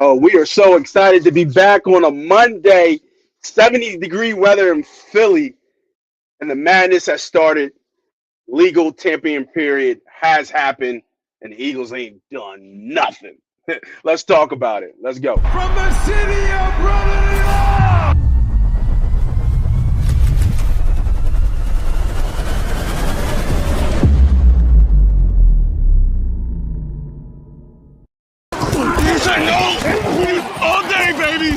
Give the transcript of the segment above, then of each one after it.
Oh, we are so excited to be back on a Monday. 70-degree weather in Philly, and the madness has started. Legal tampering period has happened, and the Eagles ain't done nothing. Let's talk about it. Let's go. From the city of brotherly love. Yes, I know. All day, baby.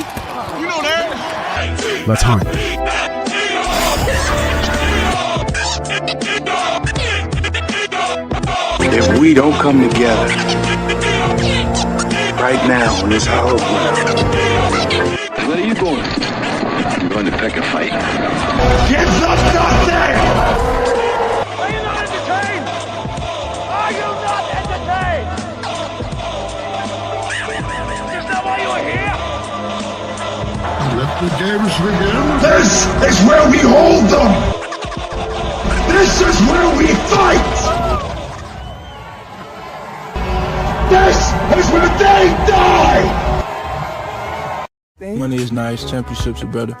You know that. Let's hunt. If we don't come together right now on this hollow ground. Where are you going? I'm going to pick a fight. Give up nothing. Are you not entertained? Are you not entertained? Is that why you are here? Let the games begin. This is where we hold them. This is where we fight. This is where they die. Money is nice, championships are better.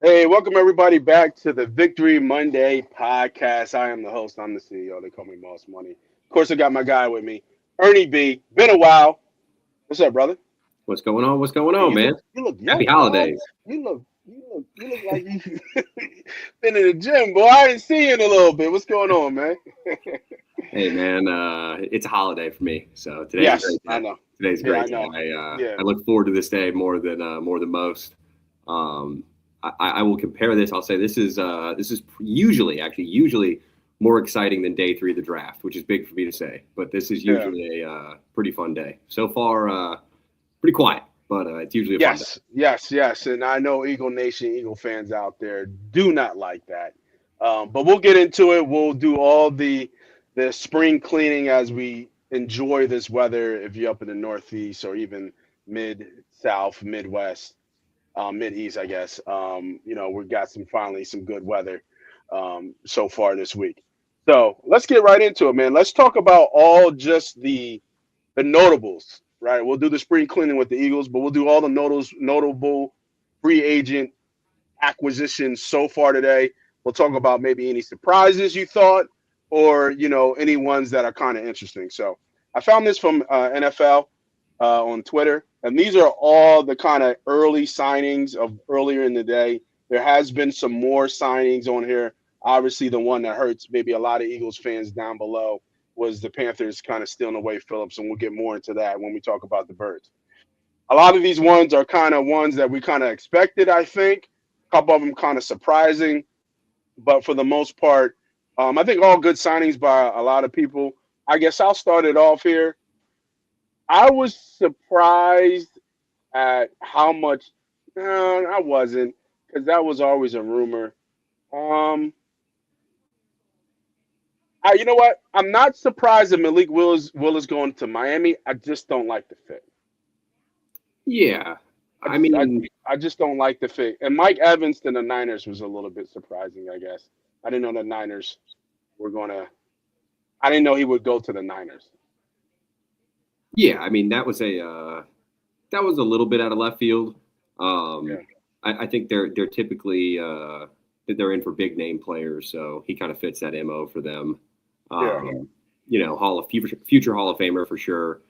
Hey, welcome everybody back to the Victory Monday podcast. I am the host. I'm the CEO. They call me Moss Money. Of course, I got my guy with me, Ernie B. Been a while. What's up, brother? What's going on? What's going on, man? You look young, Happy holidays. You look like you been in the gym, boy. I didn't see you in a little bit. What's going on, man? Hey, man, it's a holiday for me. So today's Yes, a great day. I know. Today's a Yeah, great I day. know. I look forward to this day more than most. I will compare this. I'll say this is usually more exciting than day 3 of the draft, which is big for me to say. But this is usually a pretty fun day. So far, pretty quiet, but it's usually a fun day. Yes. And I know Eagle Nation, Eagle fans out there do not like that. But we'll get into it. We'll do all the spring cleaning as we enjoy this weather. If you're up in the Northeast or even mid-South, Midwest, Mid-East, I guess. We've got finally some good weather so far this week. So let's get right into it, man. Let's talk about all just the notables, right? We'll do the spring cleaning with the Eagles, but we'll do all the notable free agent acquisitions so far today. We'll talk about maybe any surprises you thought or, any ones that are kind of interesting. So I found this from NFL on Twitter, and these are all the kind of early signings of earlier in the day. There has been some more signings on here. Obviously, the one that hurts maybe a lot of Eagles fans down below was the Panthers kind of stealing away Phillips, and we'll get more into that when we talk about the Birds. A lot of these ones are kind of ones that we kind of expected, I think. A couple of them kind of surprising, but for the most part, I think all good signings by a lot of people. I guess I'll start it off here. I was surprised at how much. I wasn't, because that was always a rumor. You know what? I'm not surprised that Malik Willis going to Miami. I just don't like the fit. Yeah, I just don't like the fit. And Mike Evans to the Niners was a little bit surprising, I guess. I didn't know the Niners were going to – I didn't know he would go to the Niners. Yeah, that was a little bit out of left field. I think they're typically they're in for big name players, so he kind of fits that MO for them. Future Hall of Famer for sure.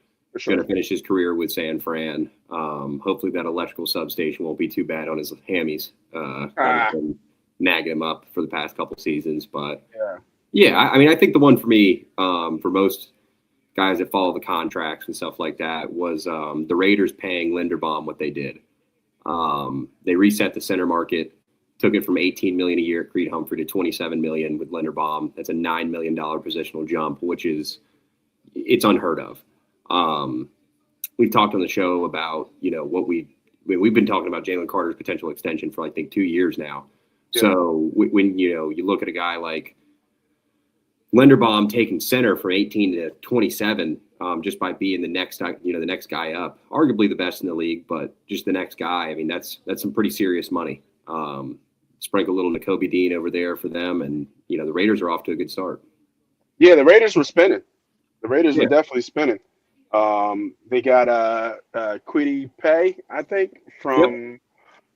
Going to finish his career with San Fran. Hopefully that electrical substation won't be too bad on his hammies. Been nagging him up for the past couple seasons, but I think the one for me, for most guys that follow the contracts and stuff like that, was the Raiders paying Linderbaum what they did. They reset the center market, took it from $18 million a year at Creed Humphrey to $27 million with Linderbaum. That's a $9 million positional jump, which it's unheard of. We've talked on the show about, we've been talking about Jalen Carter's potential extension for I think 2 years now. Yeah. So when you look at a guy like Linderbaum taking center from 18 to 27, just by being the next guy up, arguably the best in the league, but just the next guy. That's some pretty serious money. Sprinkle a little Nakobe Dean over there for them, and the Raiders are off to a good start. Yeah, the Raiders were spinning. The Raiders Yeah. were definitely spinning. They got Kwity Paye, I think, from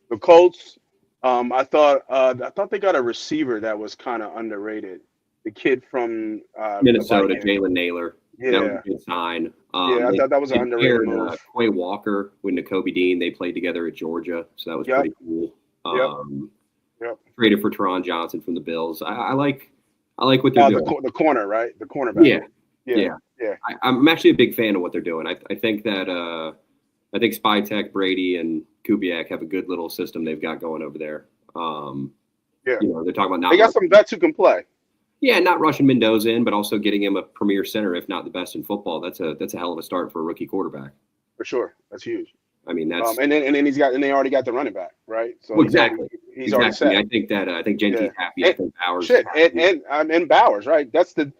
the Colts. I thought they got a receiver that was kind of underrated. The kid from the Minnesota, Vikings. Jalen Naylor. Yeah. That was a good sign. Yeah, I thought that was an underrated move. Quay Walker with Nakobe Dean. They played together at Georgia, so that was Yep. pretty cool. Yep. Traded for Teron Johnson from the Bills. I like what they're doing. The corner, right? The cornerback. Yeah. I'm actually a big fan of what they're doing. I think that I think Spytek, Brady, and Kubiak have a good little system they've got going over there. They're talking about they got some vets who can play. Yeah, not rushing Mendoza in, but also getting him a premier center, if not the best in football. That's a hell of a start for a rookie quarterback. For sure, that's huge. I mean, that's and then they already got the running back, right? So exactly. He's already set. I think Gentry's happy. I think Bowers and Bowers, right? That's the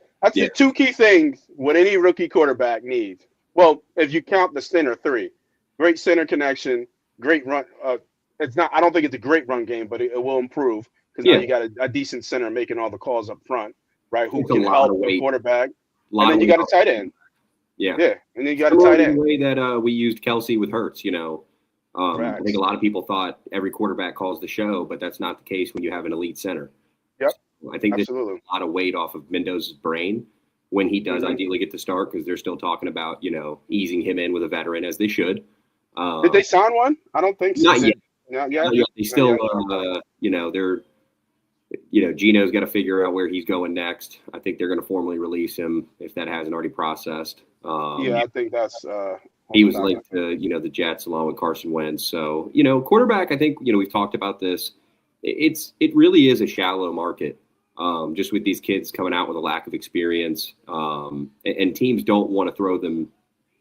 two key things what any rookie quarterback needs. Well, if you count the center three, great center connection, great run. It's not. I don't think it's a great run game, but it will improve because now you got a decent center making all the calls up front, right? Who can help the quarterback? And then you got a tight end. Yeah, and then you got a tight end. The way that we used Kelsey with Hurts, I think a lot of people thought every quarterback calls the show, but that's not the case when you have an elite center. Yep, I think there's absolutely a lot of weight off of Mendoza's brain when he does ideally get to start because they're still talking about easing him in with a veteran as they should. Did they sign one? I don't think so. Not yet. Not yet. They still, they're. Gino's got to figure out where he's going next. I think they're going to formally release him if that hasn't already processed. I think that's. He was linked to the Jets along with Carson Wentz. So quarterback. I think we've talked about this. It really is a shallow market. Just with these kids coming out with a lack of experience, and teams don't want to throw them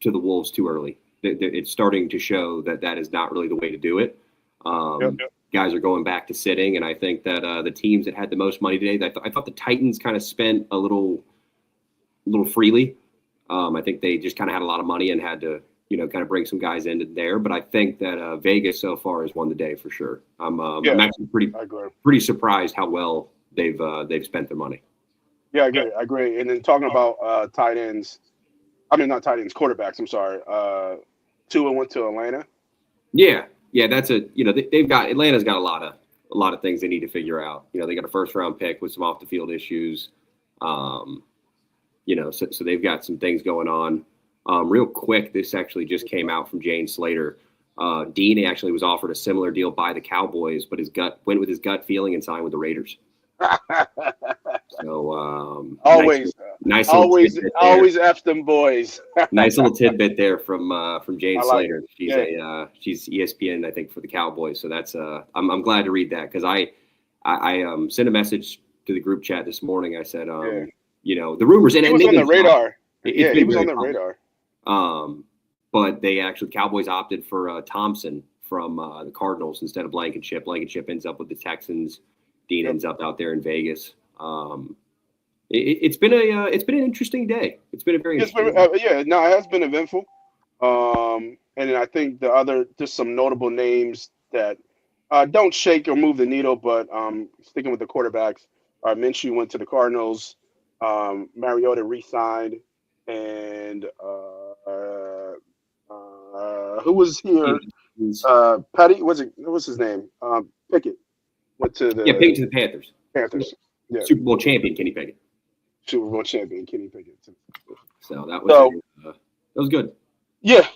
to the wolves too early. It's starting to show that is not really the way to do it. Guys are going back to sitting, and I think that the teams that had the most money today, I thought the Titans kind of spent a little freely. I think they just kind of had a lot of money and had to, kind of bring some guys in there. But I think that Vegas so far has won the day for sure. I'm actually pretty surprised how well they've spent their money. Yeah, I agree. And then talking about tight ends, not tight ends, quarterbacks. I'm sorry. Tua went to Atlanta. Yeah, that's Atlanta's got a lot of things they need to figure out. They got a first round pick with some off the field issues. So they've got some things going on. Real quick, this actually just came out from Jane Slater. Dean actually was offered a similar deal by the Cowboys, but went with his gut feeling and signed with the Raiders. So always F them boys. Nice little tidbit there from Jane Slater. She's ESPN, I think, for the Cowboys. So that's I'm glad to read that because I sent a message to the group chat this morning. I said the rumors and he was on the radar. He was on the radar. But the Cowboys opted for Thompson from the Cardinals instead of Blankenship. Blankenship ends up with the Texans. Dean ends up out there in Vegas. It's been an interesting day. It's been a very interesting day. It has been eventful. And then I think just some notable names that don't shake or move the needle, but sticking with the quarterbacks, Minshew went to the Cardinals. Mariota re-signed, and who was here? Petty what was his name? Pickett went to the Pickett to the Panthers. Yeah. Super Bowl champion Kenny Pickett. Super Bowl champion Kenny Pickett. So that was good. Yeah,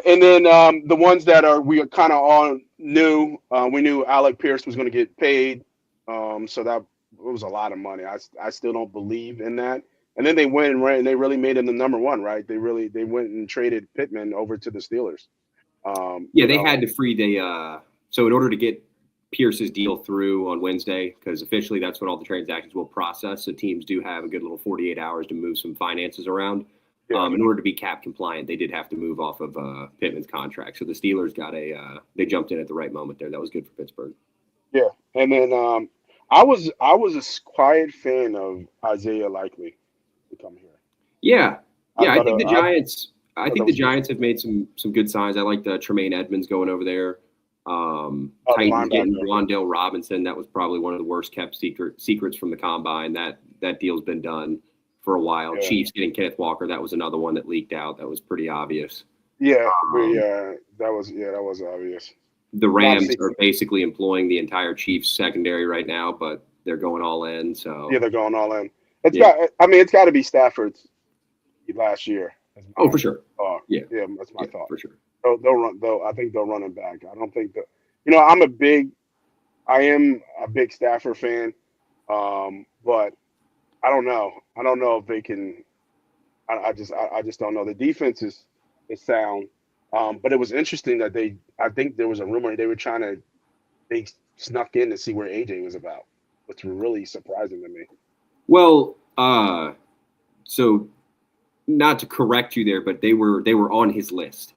and then the ones that we kind of all knew, we knew Alec Pierce was going to get paid, so that was a lot of money. I still don't believe in that. And then they went and they really made him the number one, right? They went and traded Pittman over to the Steelers. They had to free so in order to get Pierce's deal through on Wednesday, because officially that's when all the transactions will process. So teams do have a good little 48 hours to move some finances around. Yeah. In order to be cap compliant, they did have to move off of Pittman's contract. So the Steelers they jumped in at the right moment there. That was good for Pittsburgh. Yeah, and then I was a quiet fan of Isaiah Likely to come here. Yeah. I think the Giants have made some good signs. I like the Tremaine Edmonds going over there. Titans getting Wandale Robinson. That was probably one of the worst kept secrets from the combine. That deal's been done for a while. Yeah. Chiefs getting Kenneth Walker. That was another one that leaked out. That was pretty obvious. Yeah, that was obvious. The Rams are basically employing the entire Chiefs secondary right now, but they're going all in. So yeah, they're going all in. It's got to be Stafford's last year. For sure. Yeah, that's my thought. For sure. They'll run. I think they'll run it back. I don't think that. I am a big Stafford fan, but I don't know. I don't know if they can. I just don't know. The defense is sound, but it was interesting that I think there was a rumor they snuck in to see where AJ was about, which was really surprising to me. Well, so not to correct you there, but they were on his list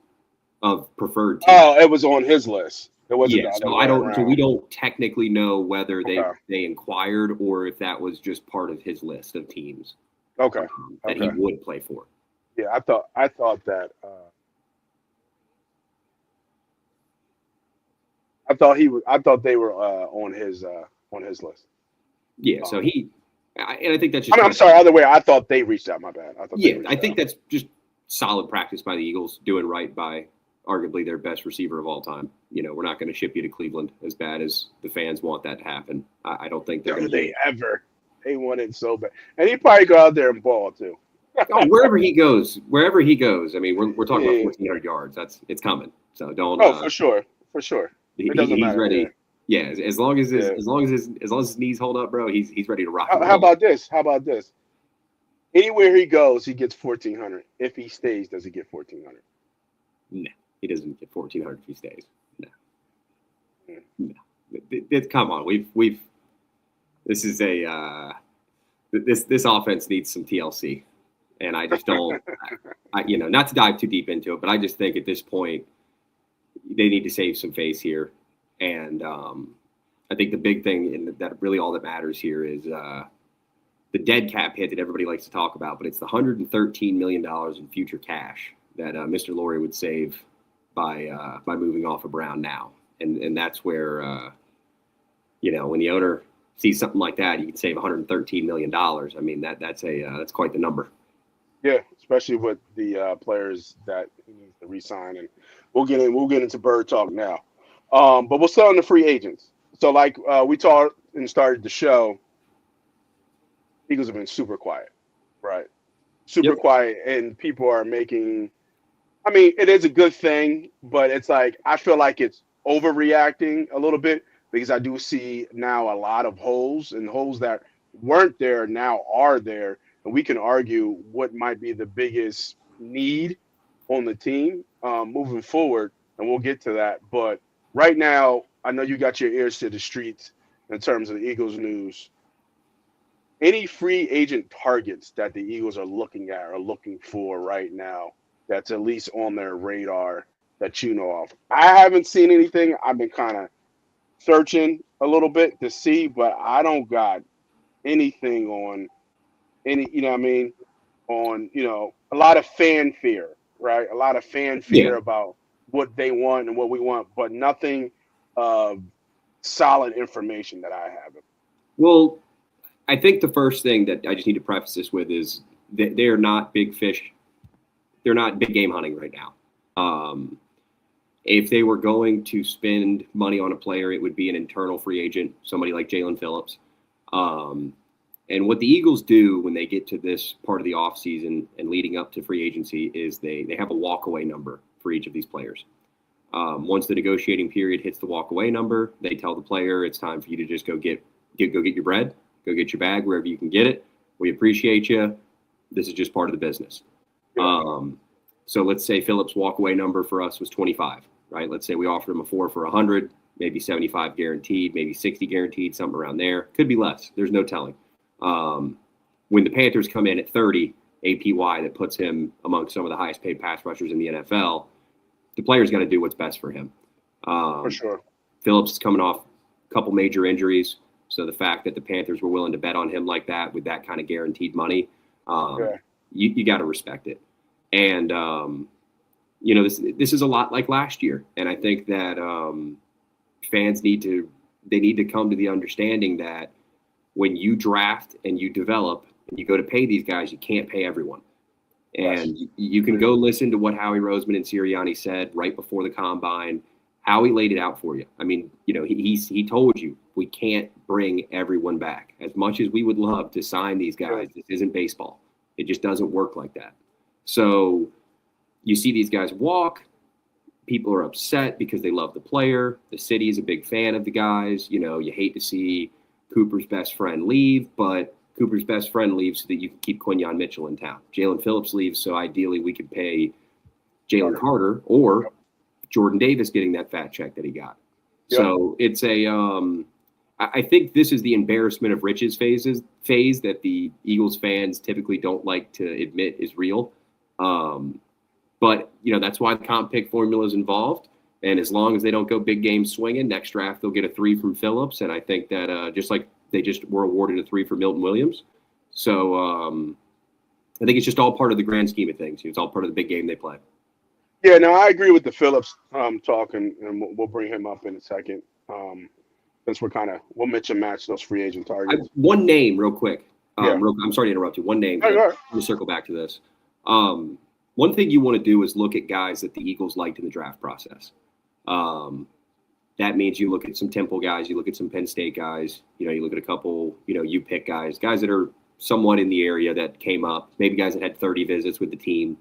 of preferred teams. Oh, it was on his list. It wasn't. Yeah, so we don't technically know whether they inquired or if that was just part of his list of teams. Okay. That he would play for. Yeah, I thought that. I thought they were on his list. Yeah, so I think that's just. I'm sorry. Other way, I thought they reached out. My bad. I think that's just solid practice by the Eagles, doing right by arguably their best receiver of all time. We're not going to ship you to Cleveland as bad as the fans want that to happen. I don't think they're going to. They want it so bad, and he'd probably go out there and ball too. Wherever he goes. I mean, we're talking about 1,400 yards. It's coming. So don't. For sure. It doesn't matter. He's ready. Yeah, as long as his knees hold up, bro, he's ready to rock. How about this? Anywhere he goes, he gets 1,400. If he stays, does he get 1,400? No, he doesn't get 1,400 if he stays. No. Come on, we've. This is this offense needs some TLC, and I just don't. Not to dive too deep into it, but I just think at this point they need to save some face here, and I think the big thing, and that really all that matters here is the dead cap hit that everybody likes to talk about, but it's the $113 million in future cash that Mr. Lurie would save by moving off of Brown now, and that's where when the owner sees something like that, you can save $113 million. I mean, that's quite the number. Yeah, especially with the players that he needs to re-sign, and we'll get into bird talk now. But we'll start on the free agents. So, like we talked and started the show, Eagles have been super quiet, right? Super quiet, and people are making. I mean, it is a good thing, but it's like I feel like it's overreacting a little bit. Because I do see now a lot of holes, and holes that weren't there now are there. And we can argue what might be the biggest need on the team moving forward, and we'll get to that. But right now, I know you got your ears to the streets in terms of the Eagles news. Any free agent targets that the Eagles are looking at or looking for right now that's at least on their radar that you know of? I haven't seen anything. I've been kind of searching a little bit to see, but I don't got anything on any, on, a lot of fanfare, right? A lot of fanfare about what they want and what we want, but nothing solid information that I have. Well, I think the first thing that I just need to preface this with is that they're not big fish. They're not big game hunting right now. If they were going to spend money on a player, it would be an internal free agent, somebody like Jaelen Phillips. And what the Eagles do when they get to this part of the offseason and leading up to free agency is they have a walkaway number for each of these players. Once the negotiating period hits the walkaway number, they tell the player it's time for you to just go get your bread, go get your bag wherever you can get it. We appreciate you. This is just part of the business. So let's say Phillips' walkaway number for us was 25. Right? Let's say we offered him a 4 for 100, maybe 75 guaranteed, maybe 60 guaranteed, something around there. Could be less. There's no telling. When the Panthers come in at 30 APY, that puts him among some of the highest paid pass rushers in the NFL. The player's got to do what's best for him. For sure. Phillips is coming off a couple major injuries, so the fact that the Panthers were willing to bet on him like that with that kind of guaranteed money, you got to respect it. And this is a lot like last year. And I think that, fans need to come to the understanding that when you draft and you develop and you go to pay these guys, you can't pay everyone. And you can go listen to what Howie Roseman and Sirianni said right before the combine. Howie laid it out for you. I mean, he told you we can't bring everyone back. As much as we would love to sign these guys, this isn't baseball. It just doesn't work like that. So you see these guys walk. People are upset because they love the player. The city is a big fan of the guys. You hate to see Cooper's best friend leave, but Cooper's best friend leaves so that you can keep Quinyon Mitchell in town. Jaelen Phillips leaves so ideally we could pay Jalen Carter or Jordan Davis getting that fat check that he got. Yep. So it's I think this is the embarrassment of riches phase that the Eagles fans typically don't like to admit is real. But that's why the comp pick formula is involved. And as long as they don't go big game swinging, next draft they'll get a 3 from Phillips. And I think that just like they just were awarded a 3 for Milton Williams. So I think it's just all part of the grand scheme of things. It's all part of the big game they play. Yeah, no, I agree with the Phillips talk, and we'll bring him up in a second. Since we'll mention match those free agent targets. One name, real quick. I'm sorry to interrupt you. One name. Let me circle back to this. One thing you want to do is look at guys that the Eagles liked in the draft process. That means you look at some Temple guys, you look at some Penn State guys, you look at a couple, you pick guys that are somewhat in the area that came up, maybe guys that had 30 visits with the team.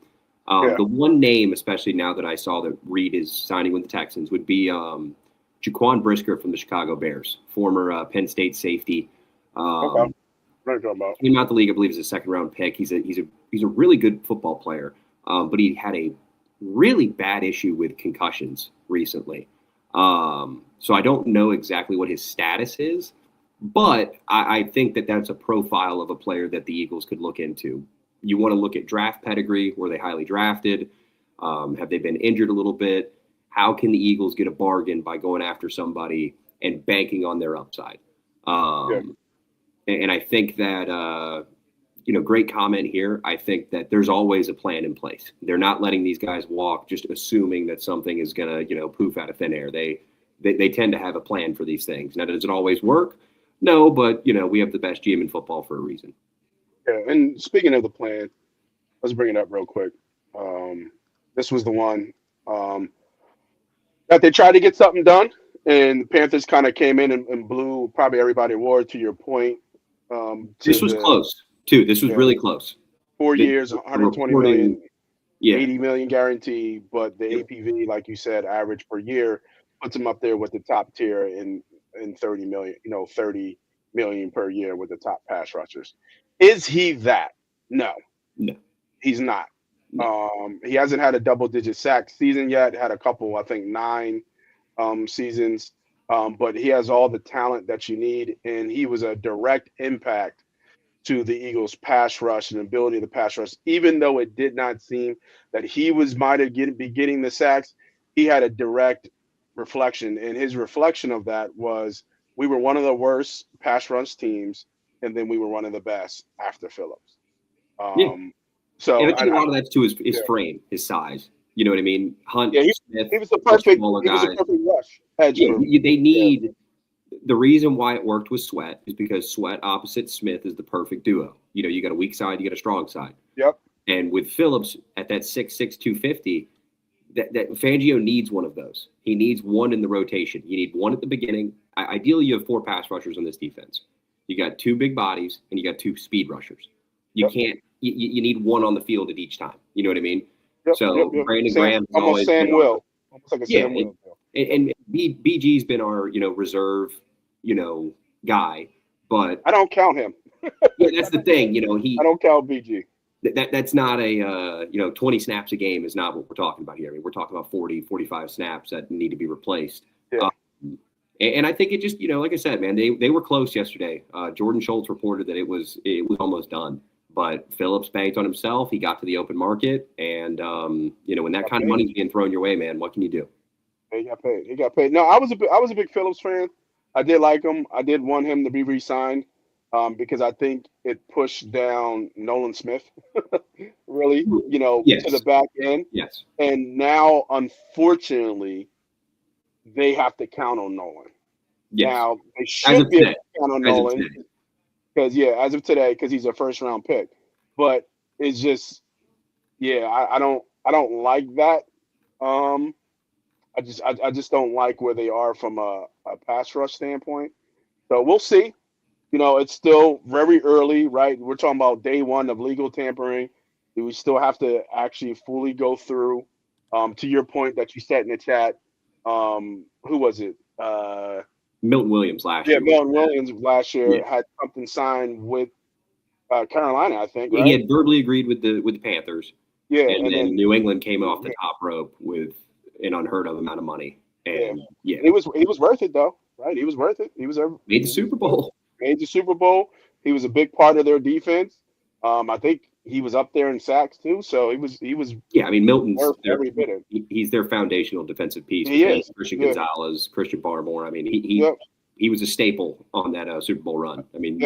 The one name, especially now that I saw that Reed is signing with the Texans, would be Jaquan Brisker from the Chicago Bears, former Penn State safety. Okay. What are you talking about? Came out the league, I believe, as a second-round pick. He's a really good football player, but he had a really bad issue with concussions recently. So I don't know exactly what his status is, but I think that that's a profile of a player that the Eagles could look into. You want to look at draft pedigree. Were they highly drafted? Have they been injured a little bit? How can the Eagles get a bargain by going after somebody and banking on their upside? And I think that, great comment here. I think that there's always a plan in place. They're not letting these guys walk just assuming that something is going to, poof out of thin air. They tend to have a plan for these things. Now, does it always work? No, but, we have the best GM in football for a reason. Yeah, and speaking of the plan, let's bring it up real quick. This was the one that they tried to get something done, and the Panthers kind of came in and blew probably everybody away, to your point. This was close, too. This was really close. 4 years, 120 million, 80 million guaranteed, but the APV, like you said, average per year, puts them up there with the top tier in 30 million, 30 million per year with the top pass rushers. Is he that? No, he's not. He hasn't had a double-digit sack season yet. Had a couple, I think 9 seasons. But he has all the talent that you need, and he was a direct impact to the Eagles' pass rush and ability of the pass rush. Even though it did not seem that he might be getting the sacks, he had a direct reflection, and his reflection of that was we were one of the worst pass rush teams, and then we were one of the best after Phillips. So and I think a lot of that's to his frame, his size. You know what I mean? Hunt, Smith, he was the perfect rush edge. They need the reason why it worked with Sweat is because Sweat opposite Smith is the perfect duo. You got a weak side, you got a strong side. Yep. And with Phillips at that 6'6", 250, that Fangio needs one of those. He needs one in the rotation. You need one at the beginning. Ideally, you have 4 pass rushers on this defense. You got 2 big bodies and you got 2 speed rushers. You can't. You need one on the field at each time. You know what I mean? Yep. Brandon Graham is almost Sam Will. Almost like a Sam Will. And BG's been our reserve guy, but I don't count him. That's the thing. I don't count BG. That's not a 20 snaps a game is not what we're talking about here. I mean, we're talking about 40, 45 snaps that need to be replaced. Yeah. And I think it just like I said, man, they were close yesterday. Jordan Schultz reported that it was almost done. But Phillips banked on himself. He got to the open market, and when that kind of money's being thrown your way, man, what can you do? He got paid. No, I was a big Phillips fan. I did like him. I did want him to be re-signed because I think it pushed down Nolan Smith, really, yes. to the back end. Yes. And now, unfortunately, they have to count on Nolan. Yes. Now they As should of be able today. to count on As of Nolan today. because as of today, because he's a first round pick. But it's just I don't like that. Um, I just don't like where they are from a pass rush standpoint. So we'll see. It's still very early, right? We're talking about day one of legal tampering. We still have to actually fully go through. To your point that you said in the chat, who was it? Milton Williams last year. Milton Williams last year Yeah. had something signed with Carolina, I think, He right? had verbally agreed with the Panthers. Yeah, and then New England came off the top rope with an unheard of amount of money. And he was worth it though, right? He was worth it. Made the Super Bowl. Made the Super Bowl. He was a big part of their defense. I think he was up there in sacks too. So he was. Yeah, I mean Milton's every bit of it. He's their foundational defensive piece. He is. Christian Gonzalez, Christian Barmore. I mean he was a staple on that Super Bowl run. I mean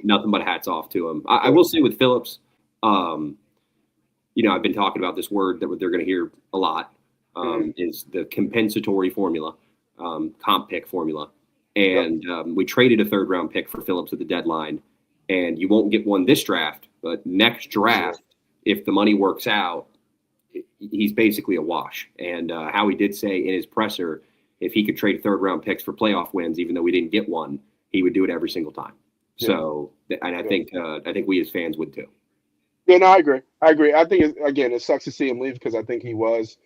nothing but hats off to him. I will say with Phillips, I've been talking about this word that they're going to hear a lot is the compensatory formula, comp pick formula. And we traded a third-round pick for Phillips at the deadline, and you won't get one this draft, but next draft, if the money works out, he's basically a wash. And Howie did say in his presser, if he could trade third-round picks for playoff wins, even though we didn't get one, he would do it every single time. Yeah. So, and I think we as fans would too. Yeah, no, I agree. I think it sucks to see him leave because I think he was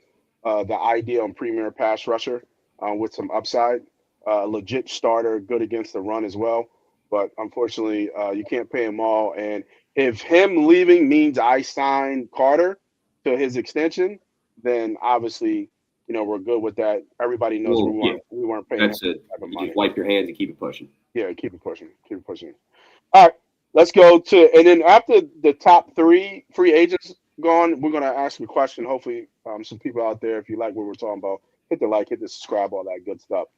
the ideal and premier pass rusher with some upside. Legit starter, good against the run as well. But unfortunately, you can't pay him all. And if him leaving means I sign Carter to his extension, then obviously, we're good with that. Everybody knows we weren't paying That's that it. type of You money. just wipe your hands and keep it pushing. Yeah, keep it pushing. All right, let's go to, and then after the top 3 free agents gone, we're going to ask a question. Hopefully, some people out there, if you like what we're talking about, hit the like, hit the subscribe, all that good stuff.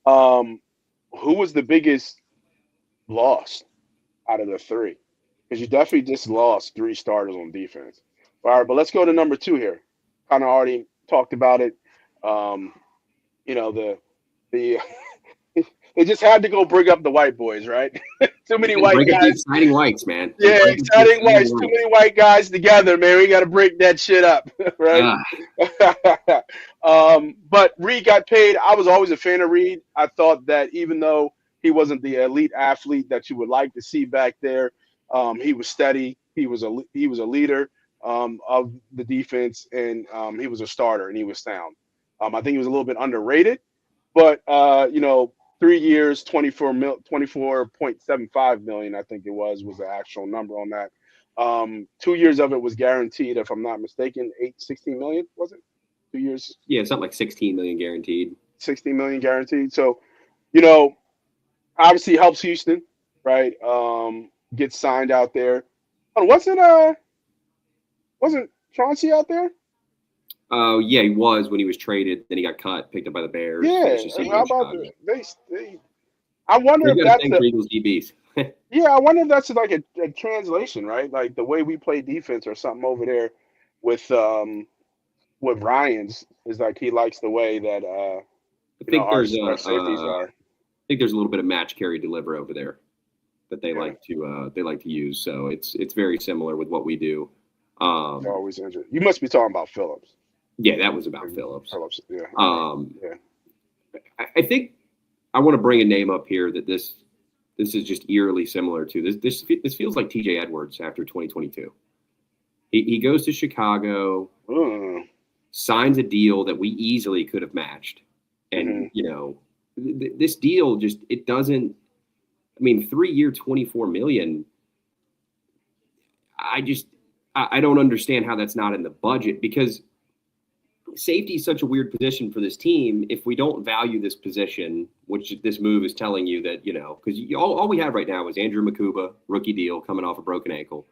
Who was the biggest loss out of the 3? Because you definitely just lost 3 starters on defense. All right, but let's go to number 2 here. Kind of already talked about it. The they just had to go bring up the white boys, right? Too many white guys. Exciting whites, man. Yeah, exciting whites. Too many white guys together, man. We got to break that shit up, right? But Reed got paid. I was always a fan of Reed. I thought that even though he wasn't the elite athlete that you would like to see back there, he was steady. He was a leader of the defense, and he was a starter, and he was sound. I think he was a little bit underrated, but 3 years, 24.75 million, I think it was the actual number on that. 2 years of it was guaranteed, if I'm not mistaken. 16 million, was it? 2 years? Yeah, something like 16 million guaranteed. 16 million guaranteed. So, obviously helps Houston, right? Gets signed out there. Wasn't Chauncey out there? Yeah, he was when he was traded. Then he got cut, picked up by the Bears. Yeah, how about they? I wonder if that's Eagles DBs. Yeah, I wonder if that's like a translation, right? Like the way we play defense or something over there with Ryan's is like he likes the way that I think our safeties are. I think there's a little bit of match carry deliver over there that they like to use. So it's very similar with what we do. Always injured. You must be talking about Phillips. Yeah, that was about Phillips. Yeah. I think I want to bring a name up here that this is just eerily similar to this feels like TJ Edwards after 2022. He goes to Chicago, signs a deal that we easily could have matched, and this deal just it doesn't. I mean, 3 year, $24 million. I don't understand how that's not in the budget because safety is such a weird position for this team. If we don't value this position, which this move is telling you that, because all we have right now is Andrew Makuba, rookie deal, coming off a broken ankle.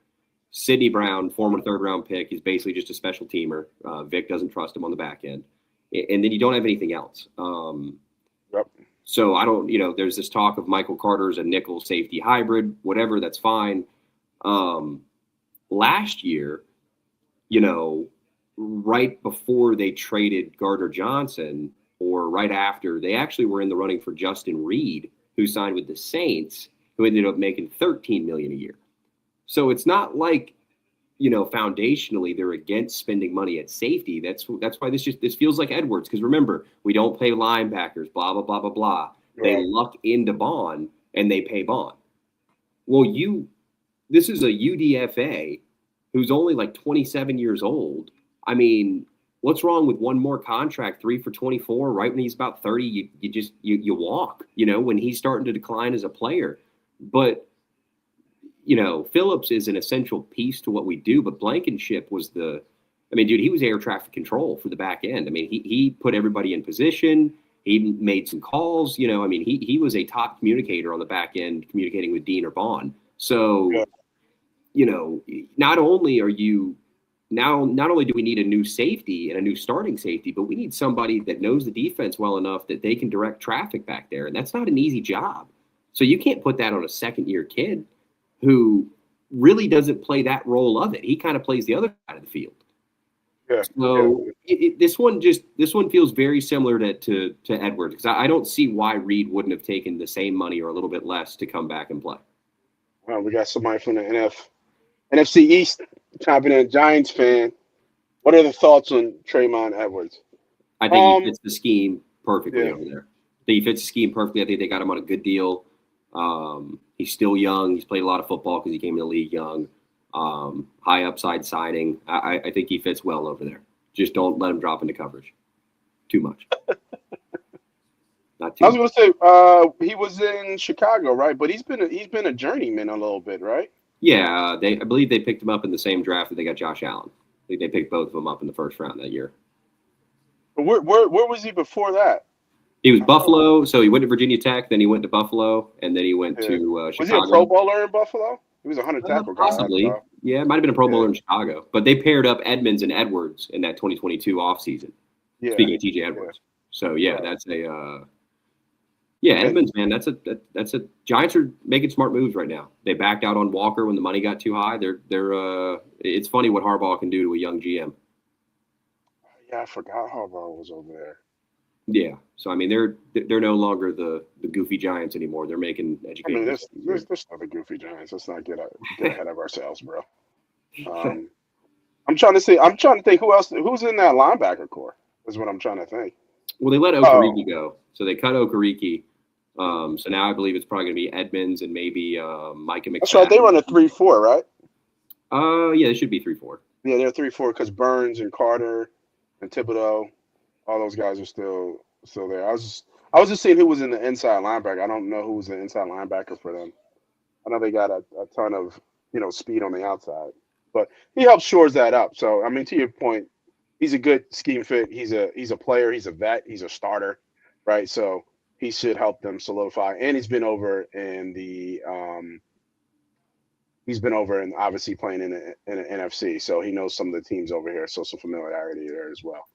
Sidney Brown, former third-round pick, he's basically just a special teamer. Vic doesn't trust him on the back end. And then you don't have anything else. So I don't, there's this talk of Michael Carter's a nickel safety hybrid, whatever, that's fine. Last year, right before they traded Gardner Johnson, or right after, they actually were in the running for Justin Reed, who signed with the Saints, who ended up making $13 million a year. So it's not like, foundationally they're against spending money at safety. That's why this feels like Edwards. Because remember, we don't pay linebackers, blah, blah, blah, blah, blah. They luck into Bond and they pay Bond. Well, this is a UDFA who's only like 27 years old. I mean, what's wrong with one more contract, 3 for 24, right when he's about 30, you walk, when he's starting to decline as a player. But, Phillips is an essential piece to what we do, but Blankenship was he was air traffic control for the back end. I mean, he put everybody in position. He made some calls, he was a top communicator on the back end, communicating with Dean or Bond. So, not only do we need a new safety and a new starting safety, but we need somebody that knows the defense well enough that they can direct traffic back there. And that's not an easy job. So you can't put that on a second-year kid who really doesn't play that role of it. He kind of plays the other side of the field. Yeah. So this one feels very similar to Edwards, because I don't see why Reed wouldn't have taken the same money or a little bit less to come back and play. Well, we got somebody from the NFC East chopping in, Giants fan. What are the thoughts on Tremont Edwards? I think he fits the scheme perfectly over there. I think he fits the scheme perfectly. I think they got him on a good deal. He's still young. He's played a lot of football because he came in the league young. High upside signing. I think he fits well over there. Just don't let him drop into coverage too much. Not too I was much. going to say he was in Chicago, right? But he's been a journeyman a little bit, right? Yeah, I believe they picked him up in the same draft that they got Josh Allen. I think they picked both of them up in the first round that year. But where was he before that? He was Buffalo, so he went to Virginia Tech, then he went to Buffalo, and then he went to Chicago. Was he a Pro Bowler in Buffalo? He was a 100-tackle guy. Possibly. Yeah, it might have been a Pro Bowler in Chicago. But they paired up Edmonds and Edwards in that 2022 offseason. Yeah. Speaking of TJ Edwards. Yeah. So, that's a Edmonds, man, that's a Giants are making smart moves right now. They backed out on Walker when the money got too high. It's funny what Harbaugh can do to a young GM. Yeah, I forgot Harbaugh was over there. Yeah, so they're no longer the goofy Giants anymore. They're making education. There's still the goofy Giants. Let's not get ahead of ourselves, bro. I'm trying to think who's in that linebacker core. Is what I'm trying to think. Well, they let Okereke go, so they cut Okereke. So now I believe it's probably going to be Edmonds and maybe Micah McFadden. That's right. They run a 3-4, right? Yeah, they should be 3-4. Yeah, they're 3-4 because Burns and Carter and Thibodeau, all those guys are still there. I was just seeing who was in the inside linebacker. I don't know who was the inside linebacker for them. I know they got a ton of speed on the outside, but he helps shores that up. So to your point, he's a good scheme fit. He's a player. He's a vet. He's a starter, right? So he should help them solidify. And he's been over in the obviously playing in the NFC, so he knows some of the teams over here. So some familiarity there as well.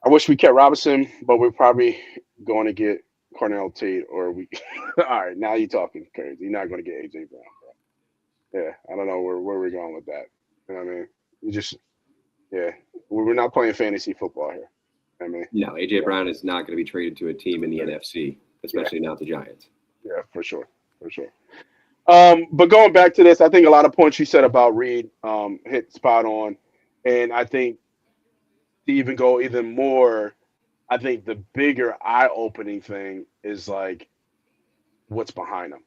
I wish we kept Robinson, but we're probably going to get Cornell Tate, or we. All right, now you're talking crazy. You're not going to get AJ Brown, bro. Yeah, I don't know where we're going with that. You know what I mean? We're not playing fantasy football here. No, AJ Brown is not going to be traded to a team in the NFC, especially not the Giants. Yeah, for sure. But going back to this, I think a lot of points you said about Reed hit spot on, and I think to even go even more, I think the bigger eye-opening thing is like what's behind him.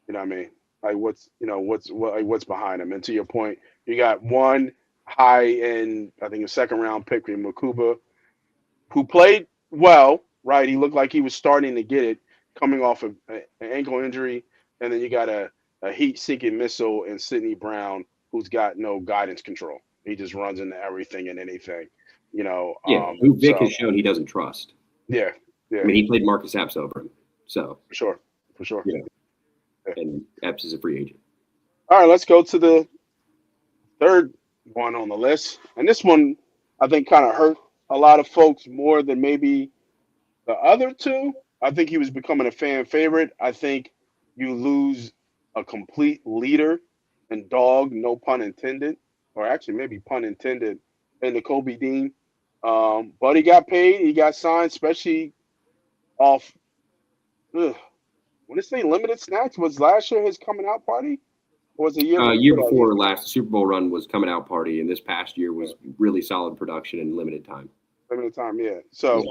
You know what I mean? Like what's behind him. And to your point, you got one high-end, I think a second-round pick in Makuba, who played well, right? He looked like he was starting to get it, coming off of an ankle injury. And then you got a heat-seeking missile in Sidney Brown, who's got no guidance control. He just runs into everything and anything, who Vic has shown he doesn't trust. Yeah. He played Marcus Epps over him. So For sure. And Epps is a free agent. All right, let's go to the third one on the list. And this one, I think, kind of hurt a lot of folks more than maybe the other two. I think he was becoming a fan favorite. I think you lose a complete leader and dog, no pun intended, or actually maybe pun intended, in the Kobe Dean. But he got paid. He got signed, especially off. Ugh, when this thing limited snacks was last year his coming out party, or was it a year Year before that? before last, the Super Bowl run was coming out party, and this past year was really solid production in limited time. Limited time, yeah. So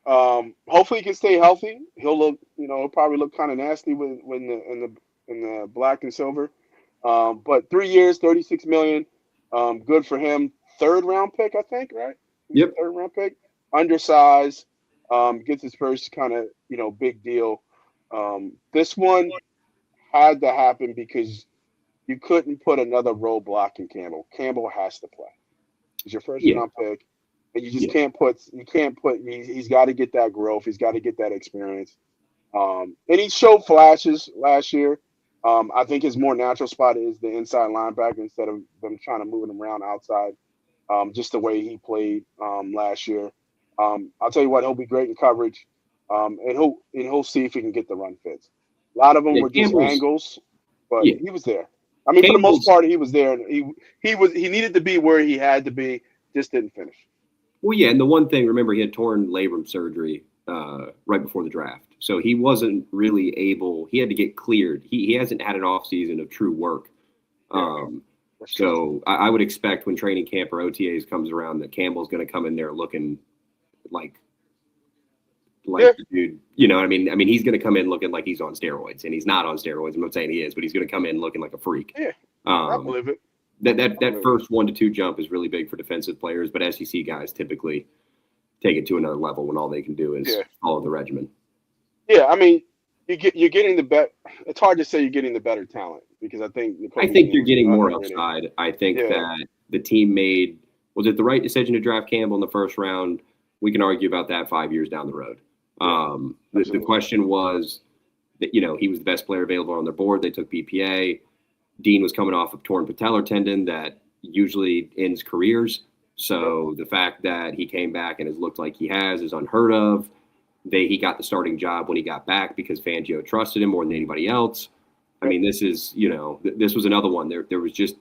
hopefully he can stay healthy. He'll look, he'll probably look kind of nasty when in the black and silver. But 3 years, 36 million, good for him. Third round pick, I think, right? Yep. Third round pick, undersized, gets his first kind of big deal. This one had to happen because you couldn't put another roadblock in Campbell. Campbell has to play. He's your first round pick, and you just can't put. He's got to get that growth. He's got to get that experience. And he showed flashes last year. I think his more natural spot is the inside linebacker instead of them trying to move him around outside. Just the way he played last year. I'll tell you what, he'll be great in coverage, and he'll see if he can get the run fits. A lot of them were just angles, but he was there. I mean, for the most part, he was there, and he needed to be where he had to be, just didn't finish. Well, yeah, and the one thing, remember, he had torn labrum surgery right before the draft, so he wasn't really able. He had to get cleared. He hasn't had an off season of true work. So I would expect when training camp or OTAs comes around that Campbell's going to come in there looking like the dude. You know what I mean? I mean, he's going to come in looking like he's on steroids, and he's not on steroids. I'm not saying he is, but he's going to come in looking like a freak. Yeah, I believe it. That first 1 to 2 jump is really big for defensive players, but SEC guys typically take it to another level when all they can do is follow the regimen. Yeah, I mean, you're getting the bet. It's hard to say you're getting the better talent because I think you're getting more upside. I think that the team was it the right decision to draft Campbell in the first round? We can argue about that 5 years down the road. The question was that he was the best player available on their board. They took BPA. Dean was coming off of torn patellar tendon that usually ends careers. So the fact that he came back and has looked like he has is unheard of. He got the starting job when he got back because Fangio trusted him more than anybody else. I mean, this is, this was another one. There was just,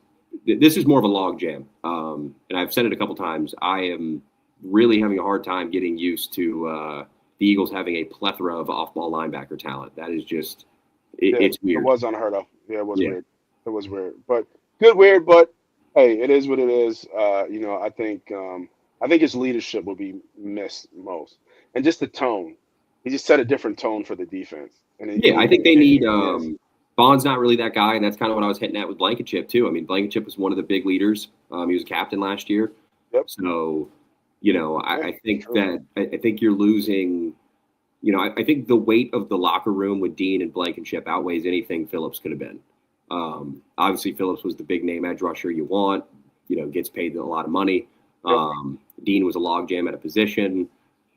this is more of a log jam. And I've said it a couple times. I am really having a hard time getting used to the Eagles having a plethora of off-ball linebacker talent. That is just, it's weird. It was unheard of. Yeah, it was weird. It was weird, but good weird. But hey, it is what it is. I think his leadership will be missed most, and just the tone. He just set a different tone for the defense. I think they need. Bond's not really that guy, and that's kind of what I was hitting at with Blankenship too. I mean, Blankenship was one of the big leaders. He was a captain last year. Yep. So, I think I think you're losing. I think the weight of the locker room with Dean and Blankenship outweighs anything Phillips could have been. Obviously, Phillips was the big name edge rusher you want. Gets paid a lot of money. Dean was a logjam at a position.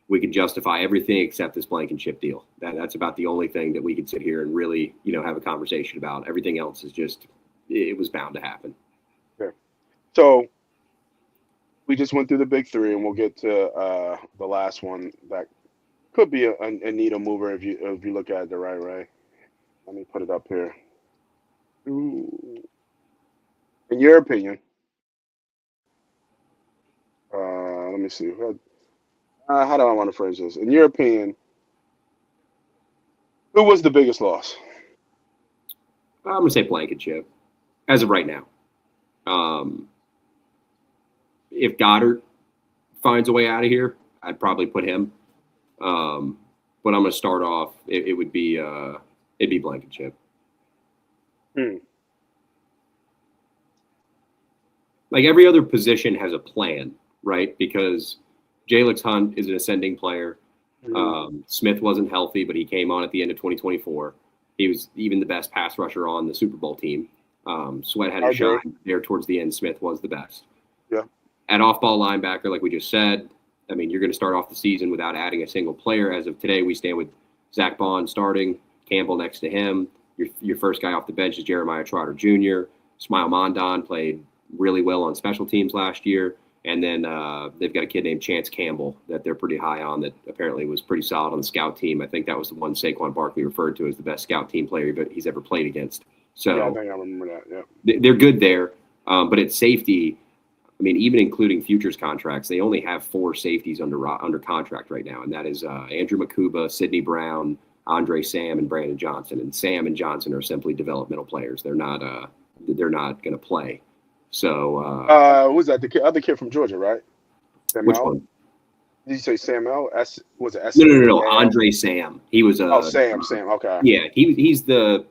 We could justify everything except this Blankenship deal. That's about the only thing that we could sit here and really, have a conversation about. Everything else is just, it was bound to happen. Okay. So we just went through the big three, and we'll get to the last one that could be a needle mover if you look at it the right way. Let me put it up here. Ooh. In your opinion, let me see. How do I want to phrase this? In your opinion, who was the biggest loss? I'm going to say Blankenship, as of right now. If Goddard finds a way out of here, I'd probably put him. But I'm going to start off. It would be it'd be Blankenship. Like every other position has a plan, right? Because Jalix Hunt is an ascending player. Smith wasn't healthy, but he came on at the end of 2024. He was even the best pass rusher on the Super Bowl team. Sweat had a shot there towards the end. Smith was the best. Yeah. At off-ball linebacker, like we just said, I mean, you're going to start off the season without adding a single player. As of today, we stand with Zach Bond starting, Campbell next to him. Your first guy off the bench is Jeremiah Trotter Jr. Smile Mondon played really well on special teams last year. And then they've got a kid named Chance Campbell that they're pretty high on that apparently was pretty solid on the scout team. I think that was the one Saquon Barkley referred to as the best scout team player he's ever played against. So yeah, I think I remember that, yeah. They're good there. But at safety, I mean, even including futures contracts, they only have 4 safeties under contract right now, and that is Andrew Makuba, Sidney Brown, Andre Sam, and Brandon Johnson. And Sam and Johnson are simply developmental players. They're not going to play. So what was that? The other kid from Georgia, right? Sam which L? one? Did you say Sam L? Was it S? No. Andre Sam. He was Sam. Okay. Yeah, he's the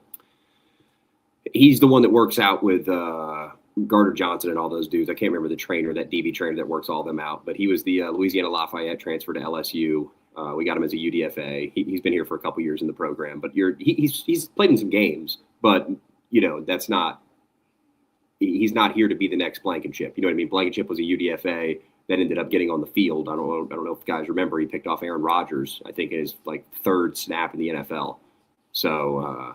one that works out with Gardner Johnson and all those dudes. I can't remember the trainer, that DB trainer that works all of them out, but he was the Louisiana Lafayette transfer to LSU. We got him as a UDFA. He's been here for a couple years in the program, but he's played in some games, but that's not. He's not here to be the next Blankenship. You know what I mean? Blankenship was a UDFA that ended up getting on the field. I don't know if you guys remember. He picked off Aaron Rodgers, I think, in his 3rd snap in the NFL. So,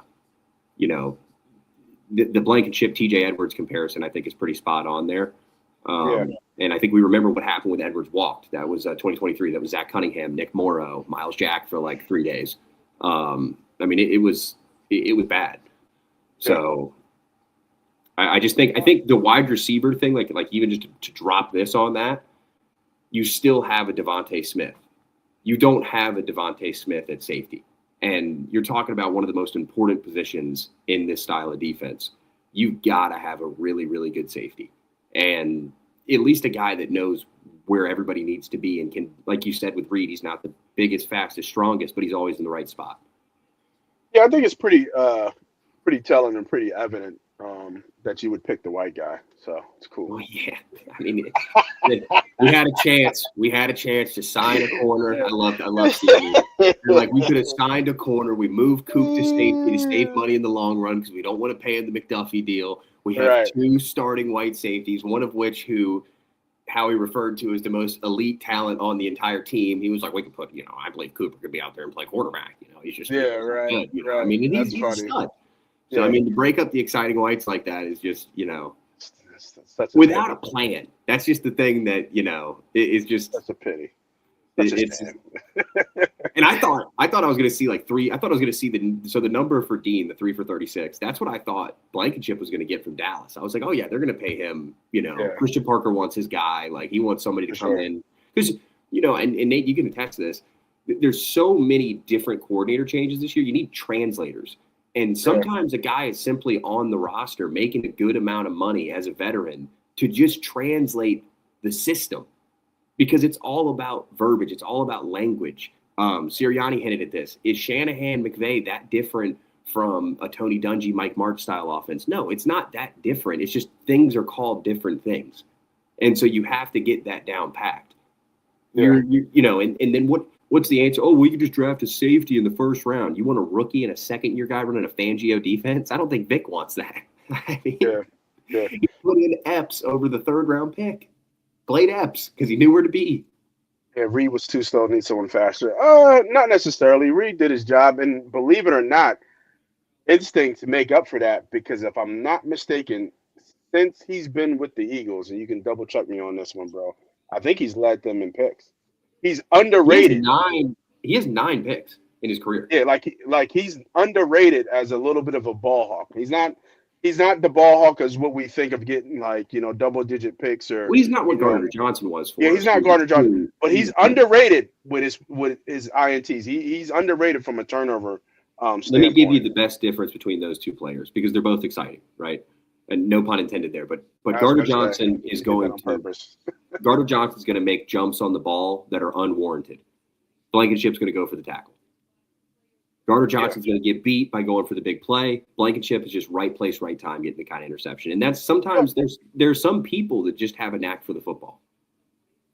the Blankenship TJ Edwards comparison, I think, is pretty spot on there. And I think we remember what happened when Edwards walked. That was 2023. That was Zach Cunningham, Nick Morrow, Miles Jack for 3 days. I mean, it was bad. So I think the wide receiver thing, like even just to drop this on that, you still have a Devontae Smith. You don't have a Devontae Smith at safety. And you're talking about one of the most important positions in this style of defense. You've got to have a really, really good safety. And at least a guy that knows where everybody needs to be and can, like you said with Reed, he's not the biggest, fastest, strongest, but he's always in the right spot. Yeah, I think it's pretty telling and pretty evident that you would pick the white guy. So it's cool. Well, yeah, I mean, we had a chance. We had a chance to sign a corner. I love seeing it. We could have signed a corner. We moved Coop to safety to save money in the long run because we don't want to pay him the McDuffie deal. We have 2 starting white safeties, one of which Howie referred to as the most elite talent on the entire team. He was like, we could put, I believe Cooper could be out there and play quarterback. He's just good, right. I mean, he's a stud. So, Yeah. I mean, to break up the exciting whites like that is just, without a plan. That's just the thing that, is just. That's a pity. And I thought I was going to see 3. I thought I was going to see the number for Dean, the 3 for 36. That's what I thought Blankenship was going to get from Dallas. I was like, oh yeah, they're going to pay him. Christian Parker wants his guy. He wants somebody to come in because and Nate, you can attest to this. There's so many different coordinator changes this year. You need translators. And sometimes a guy is simply on the roster making a good amount of money as a veteran to just translate the system because it's all about verbiage. It's all about language. Sirianni hinted at this. Is Shanahan McVay that different from a Tony Dungy, Mike Martz style offense? No, it's not that different. It's just things are called different things. And so you have to get that down packed. Yeah. And then what's the answer? Oh, we could just draft a safety in the 1st round. You want a rookie and a 2nd-year guy running a Fangio defense? I don't think Vic wants that. I mean, he put in Epps over the 3rd-round pick. Played Epps because he knew where to be. Yeah, Reed was too slow. Need someone faster. Not necessarily. Reed did his job, and believe it or not, instincts make up for that because if I'm not mistaken, since he's been with the Eagles, and you can double check me on this one, bro, I think he's led them in picks. He's underrated. He has 9 picks in his career. Yeah, he's underrated as a little bit of a ball hawk. He's not the ball hawk as what we think of getting double-digit picks or. Well, he's not what Gardner Johnson was. Yeah, he's not Gardner Johnson, but he's underrated with his INTs. He's underrated from a turnover. Let me give you the best difference between those 2 players because they're both exciting, right? And no pun intended there, but Gardner Johnson is going to Gardner Johnson's going to make jumps on the ball that are unwarranted. Blankenship's going to go for the tackle. Gardner Johnson's going to get beat by going for the big play. Blankenship is just right place, right time, getting the kind of interception. And that's sometimes there's some people that just have a knack for the football.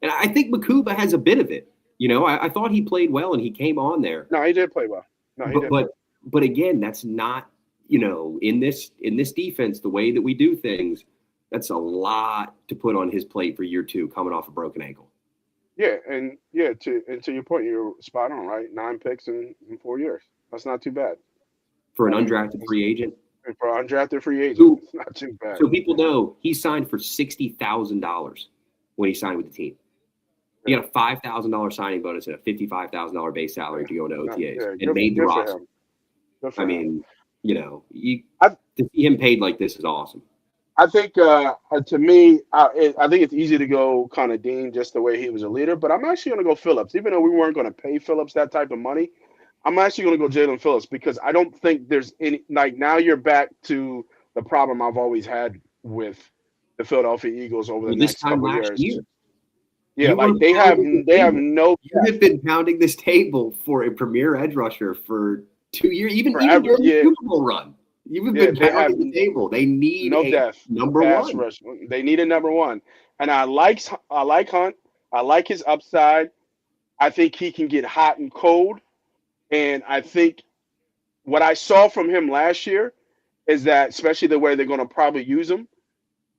And I think Makuba has a bit of it. I thought he played well and he came on there. No, he did play well. But again, that's not. In this defense, the way that we do things, that's a lot to put on his plate for year 2 coming off a broken ankle. Yeah, and to your point, you're spot on, right? 9 picks in 4 years. That's not too bad. For an undrafted free agent? For an undrafted free agent, it's not too bad. So people know he signed for $60,000 when he signed with the team. He got a $5,000 signing bonus and a $55,000 base salary to go into OTAs and made the roster. I mean, to see him paid like this is awesome. I think to me, I think it's easy to go kind of Dean just the way he was a leader, but I'm actually going to go Phillips, even though we weren't going to pay Phillips that type of money. I'm actually going to go Jaelen Phillips because I don't think there's any like now you're back to the problem I've always had with the Philadelphia Eagles over the Well, this next time couple last years. year, Yeah, you like were they have pounding the table. no You have been pounding this table for a premier edge rusher for 2 years, even forever. during the Yeah, Super Bowl run. You've yeah, been they have pounding the table. They need no a depth number pass one. rush. They need a number one, and I like Hunt. I like his upside. I think he can get hot and cold, and I think what I saw from him last year is that, especially the way they're going to probably use him,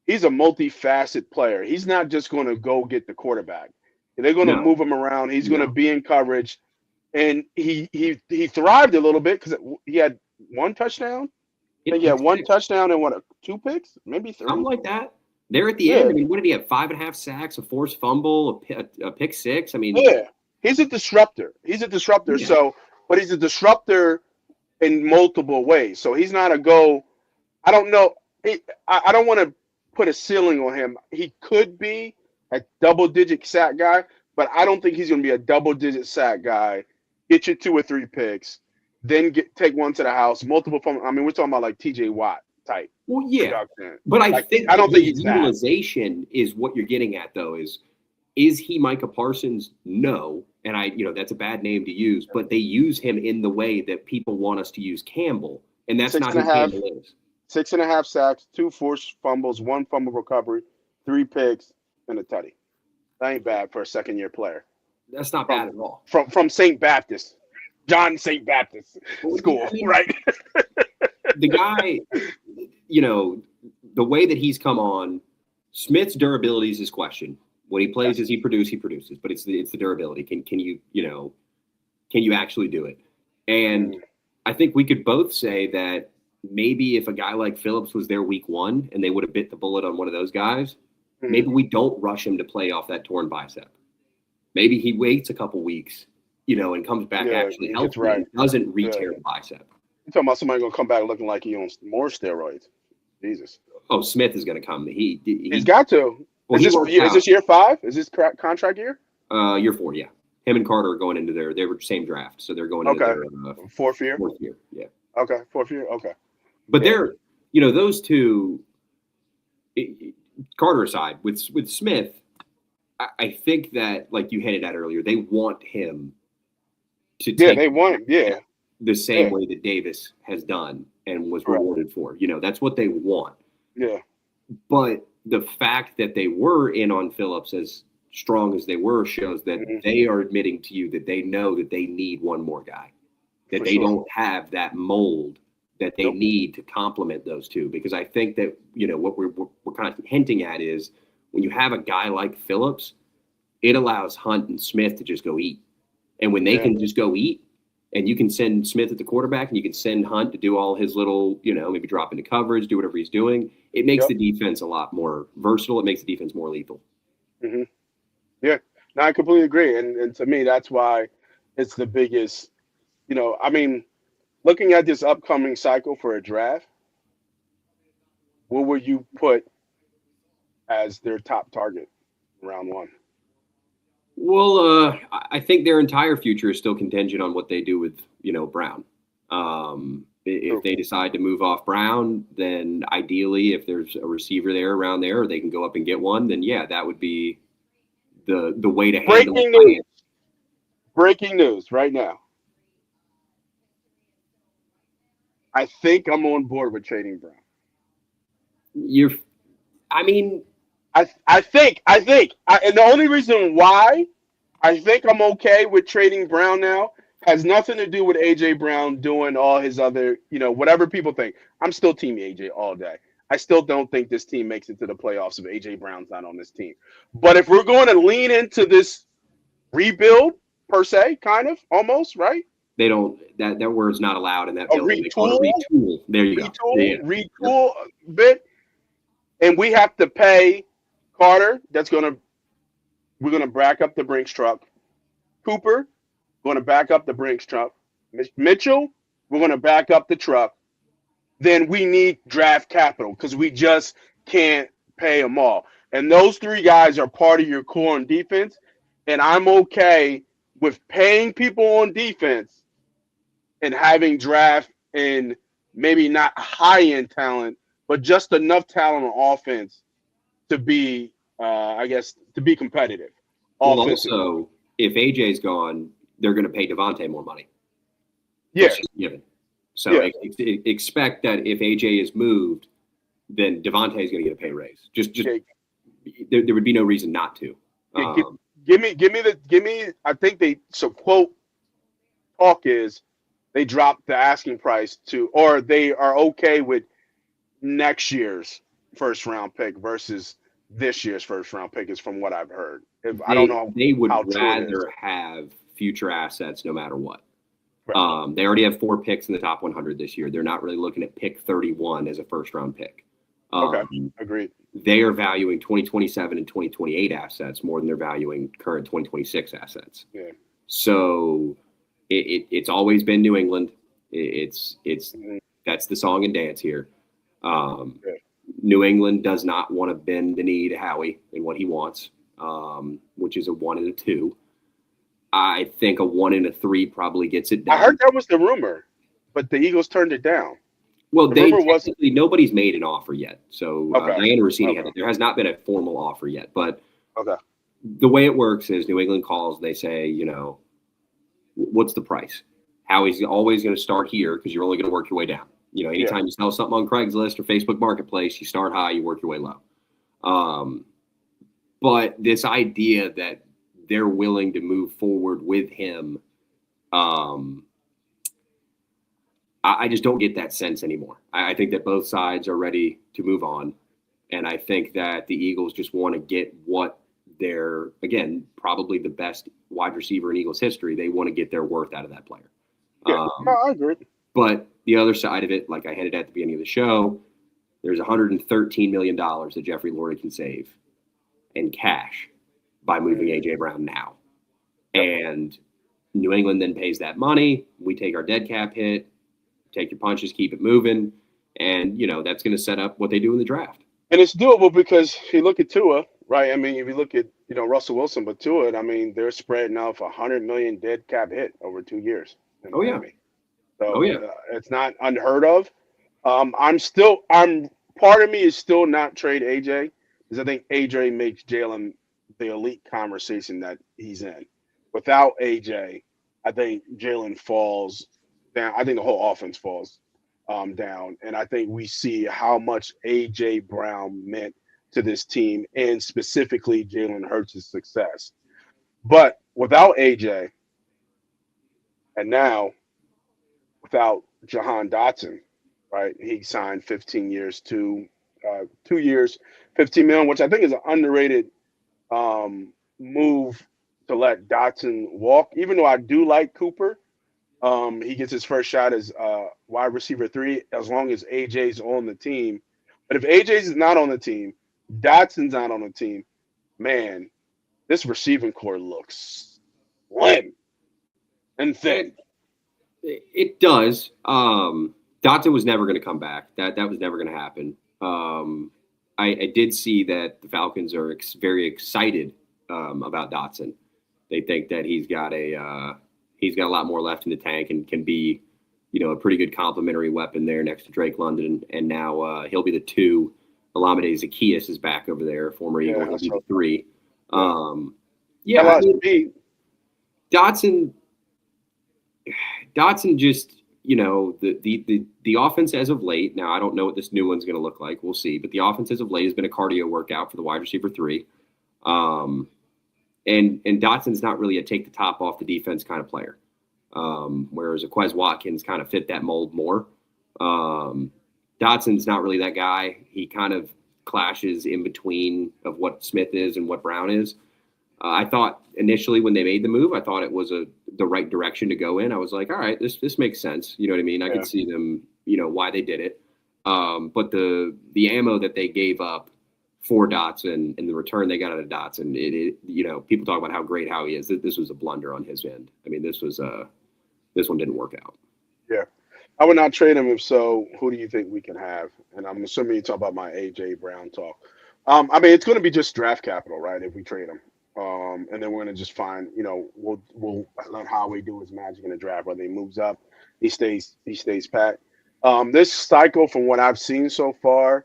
he's a multifaceted player. He's not just going to go get the quarterback. They're going to No, move him around. He's going to no. be in coverage, and he thrived a little bit because he had one touchdown. I think he had one touchdown and two picks, maybe three. Something like that. There at the Yeah. end, I mean, what did he have? 5.5 sacks, a forced fumble, a pick six. I mean, Yeah, he's a disruptor. Yeah. So, but he's a disruptor in multiple ways. So he's not a go. I don't know. I don't want to put a ceiling on him. He could be a double-digit sack guy, but I don't think he's going to be a double-digit sack guy. Get you 2 or 3 picks, then take one to the house. Multiple. I mean, we're talking about like T.J. Watt type. Well, yeah, production. but I Like, think I don't think his he's that. utilization is what you're getting at, though. Is he Micah Parsons? No, and that's a bad name to use, but they use him in the way that people want us to use Campbell, and that's not who Campbell is. 6.5 sacks, 2 forced fumbles, 1 fumble recovery, 3 picks, and a tutty. That ain't bad for a second-year player. That's not bad at all. From St. Baptist, John St. Baptist School, right? The guy, the way that he's come on, Smith's durability is his question. When he plays, does he produce? He produces, but it's the durability. Can you actually do it? And I think we could both say that maybe if a guy like Phillips was there week 1 and they would have bit the bullet on one of those guys, maybe we don't rush him to play off that torn bicep. Maybe he waits a couple weeks, and comes back actually healthy and doesn't re-tear the bicep. You're talking about somebody going to come back looking like he on more steroids. Jesus. Oh, Smith is going to come. He's got to. Well, is this year 5? Is this contract year? Year 4, yeah. Him and Carter are going into they were same draft, so they're going into their fourth year. Fourth year, yeah. Okay, 4th year. Okay. But they're, those two, Carter aside, with Smith, I think that, like you hinted at earlier, they want him to take they want him, the same way that Davis has done and was rewarded for. That's what they want. Yeah. But the fact that they were in on Phillips as strong as they were shows that they are admitting to you that they know that they need one more guy, that they don't have that mold that they need to complement those two. Because I think that, what we're kind of hinting at is when you have a guy like Phillips, it allows Hunt and Smith to just go eat. And when they can just go eat, and you can send Smith at the quarterback and you can send Hunt to do all his little, maybe drop into coverage, do whatever he's doing, it makes the defense a lot more versatile. It makes the defense more lethal. Mm-hmm. Yeah, no, I completely agree. And to me, that's why it's the biggest, looking at this upcoming cycle for a draft, what would you put as their top target round 1? Well, I think their entire future is still contingent on what they do with, Brown. If they decide to move off Brown, then ideally, if there's a receiver there around there, or they can go up and get one, then that would be the way to handle it. Breaking news right now. I think I'm on board with trading Brown. I think, and the only reason why I think I'm okay with trading Brown now has nothing to do with AJ Brown doing all his other, whatever people think. I'm still Team AJ all day. I still don't think this team makes it to the playoffs if AJ Brown's not on this team. But if we're going to lean into this rebuild per se, kind of almost, right? They don't. That word's not allowed in that bill. Retool. There you go. Retool a bit, and we have to pay Carter. We're gonna back up the Brinks truck. Cooper, going to back up the Brinks truck. Mitchell, we're going to back up the truck. Then we need draft capital because we just can't pay them all. And those three guys are part of your core on defense. And I'm okay with paying people on defense and having draft and maybe not high end talent, but just enough talent on offense to be, to be competitive. Well, Offensively. also, if AJ's gone, they're going to pay Devontae more money. Yeah. That's just given. So expect that if AJ is moved, then Devontae is going to get a pay raise. There would be no reason not to. Give me. I think quote talk is they dropped the asking price to, or they are okay with next year's first round pick versus this year's first round pick is from what I've heard. I don't know. They would how true it is. rather have future assets no matter what. Right. They already have 4 picks in the top 100 this year. They're not really looking at pick 31 as a first round pick. Okay, agreed. They are valuing 2027 and 2028 assets more than they're valuing current 2026 assets. Yeah. So it's always been New England. It's that's the song and dance here. New England does not want to bend the knee to Howie in what he wants, which is a 1 and a 2. I think a 1 and a 3 probably gets it done. I heard that was the rumor, but the Eagles turned it down. Well, nobody's made an offer yet. So Diana Rossini had it. There has not been a formal offer yet. But the way it works is New England calls. They say, what's the price? Howie's always going to start here because you're only going to work your way down. Anytime you sell something on Craigslist or Facebook Marketplace, you start high, you work your way low. But this idea that they're willing to move forward with him, I just don't get that sense anymore. I think that both sides are ready to move on. And I think that the Eagles just want to get what they're, again, probably the best wide receiver in Eagles history. They want to get their worth out of that player. Yeah, I agree. But the other side of it, like I hinted at the beginning of the show, there's $113 million that Jeffrey Lurie can save in cash by moving A.J. Brown now. And New England then pays that money. We take our dead cap hit. Take your punches, keep it moving, and that's going to set up what they do in the draft. And it's doable because if you look at Tua, right? I mean, if you look at Russell Wilson, but Tua, I mean, they're spreading out for $100 million dead cap hit over 2 years. So it's not unheard of. Part of me is still not trade AJ because I think AJ makes Jalen the elite conversation that he's in. Without AJ, I think Jalen falls down. I think the whole offense falls down, and I think we see how much A.J. Brown meant to this team, and specifically Jalen Hurts' success. But without A.J., and now without Jahan Dotson, right? He signed 15 years, 2 years, $15 million, which I think is an underrated move to let Dotson walk. Even though I do like Cooper. He gets his first shot as wide receiver 3 as long as AJ's on the team. But if AJ's not on the team, Dotson's not on the team, man, this receiving core looks slim and thin. It does. Dotson was never going to come back. That was never going to happen. I did see that the Falcons are very excited about Dotson. They think that he's got a lot more left in the tank and can be, a pretty good complementary weapon there next to Drake London. And now he'll be the 2. Alameda Zaccheaus is back over there, former Eagle. He'll be the 3. Dotson just, the offense as of late. Now I don't know what this new one's going to look like. We'll see. But the offense as of late has been a cardio workout for the wide receiver 3. And Dotson's not really a take the top off the defense kind of player. Whereas Quez Watkins kind of fit that mold more. Dotson's not really that guy. He kind of clashes in between of what Smith is and what Brown is. I thought initially when they made the move, I thought it was the right direction to go in. I was like, all right, this makes sense. You know what I mean? I could see them, why they did it. But the ammo that they gave up for Dotson and the return they got out of Dotson, people talk about how great Howie is. This was a blunder on his end. I mean, this one didn't work out. Yeah. I would not trade him. If so, who do you think we can have? And I'm assuming you talk about my AJ Brown talk. I mean, it's going to be just draft capital, right? If we trade him, and then we're going to just find, we'll let Howie do his magic in the draft. Whether he moves up, he stays pat. This cycle, from what I've seen so far,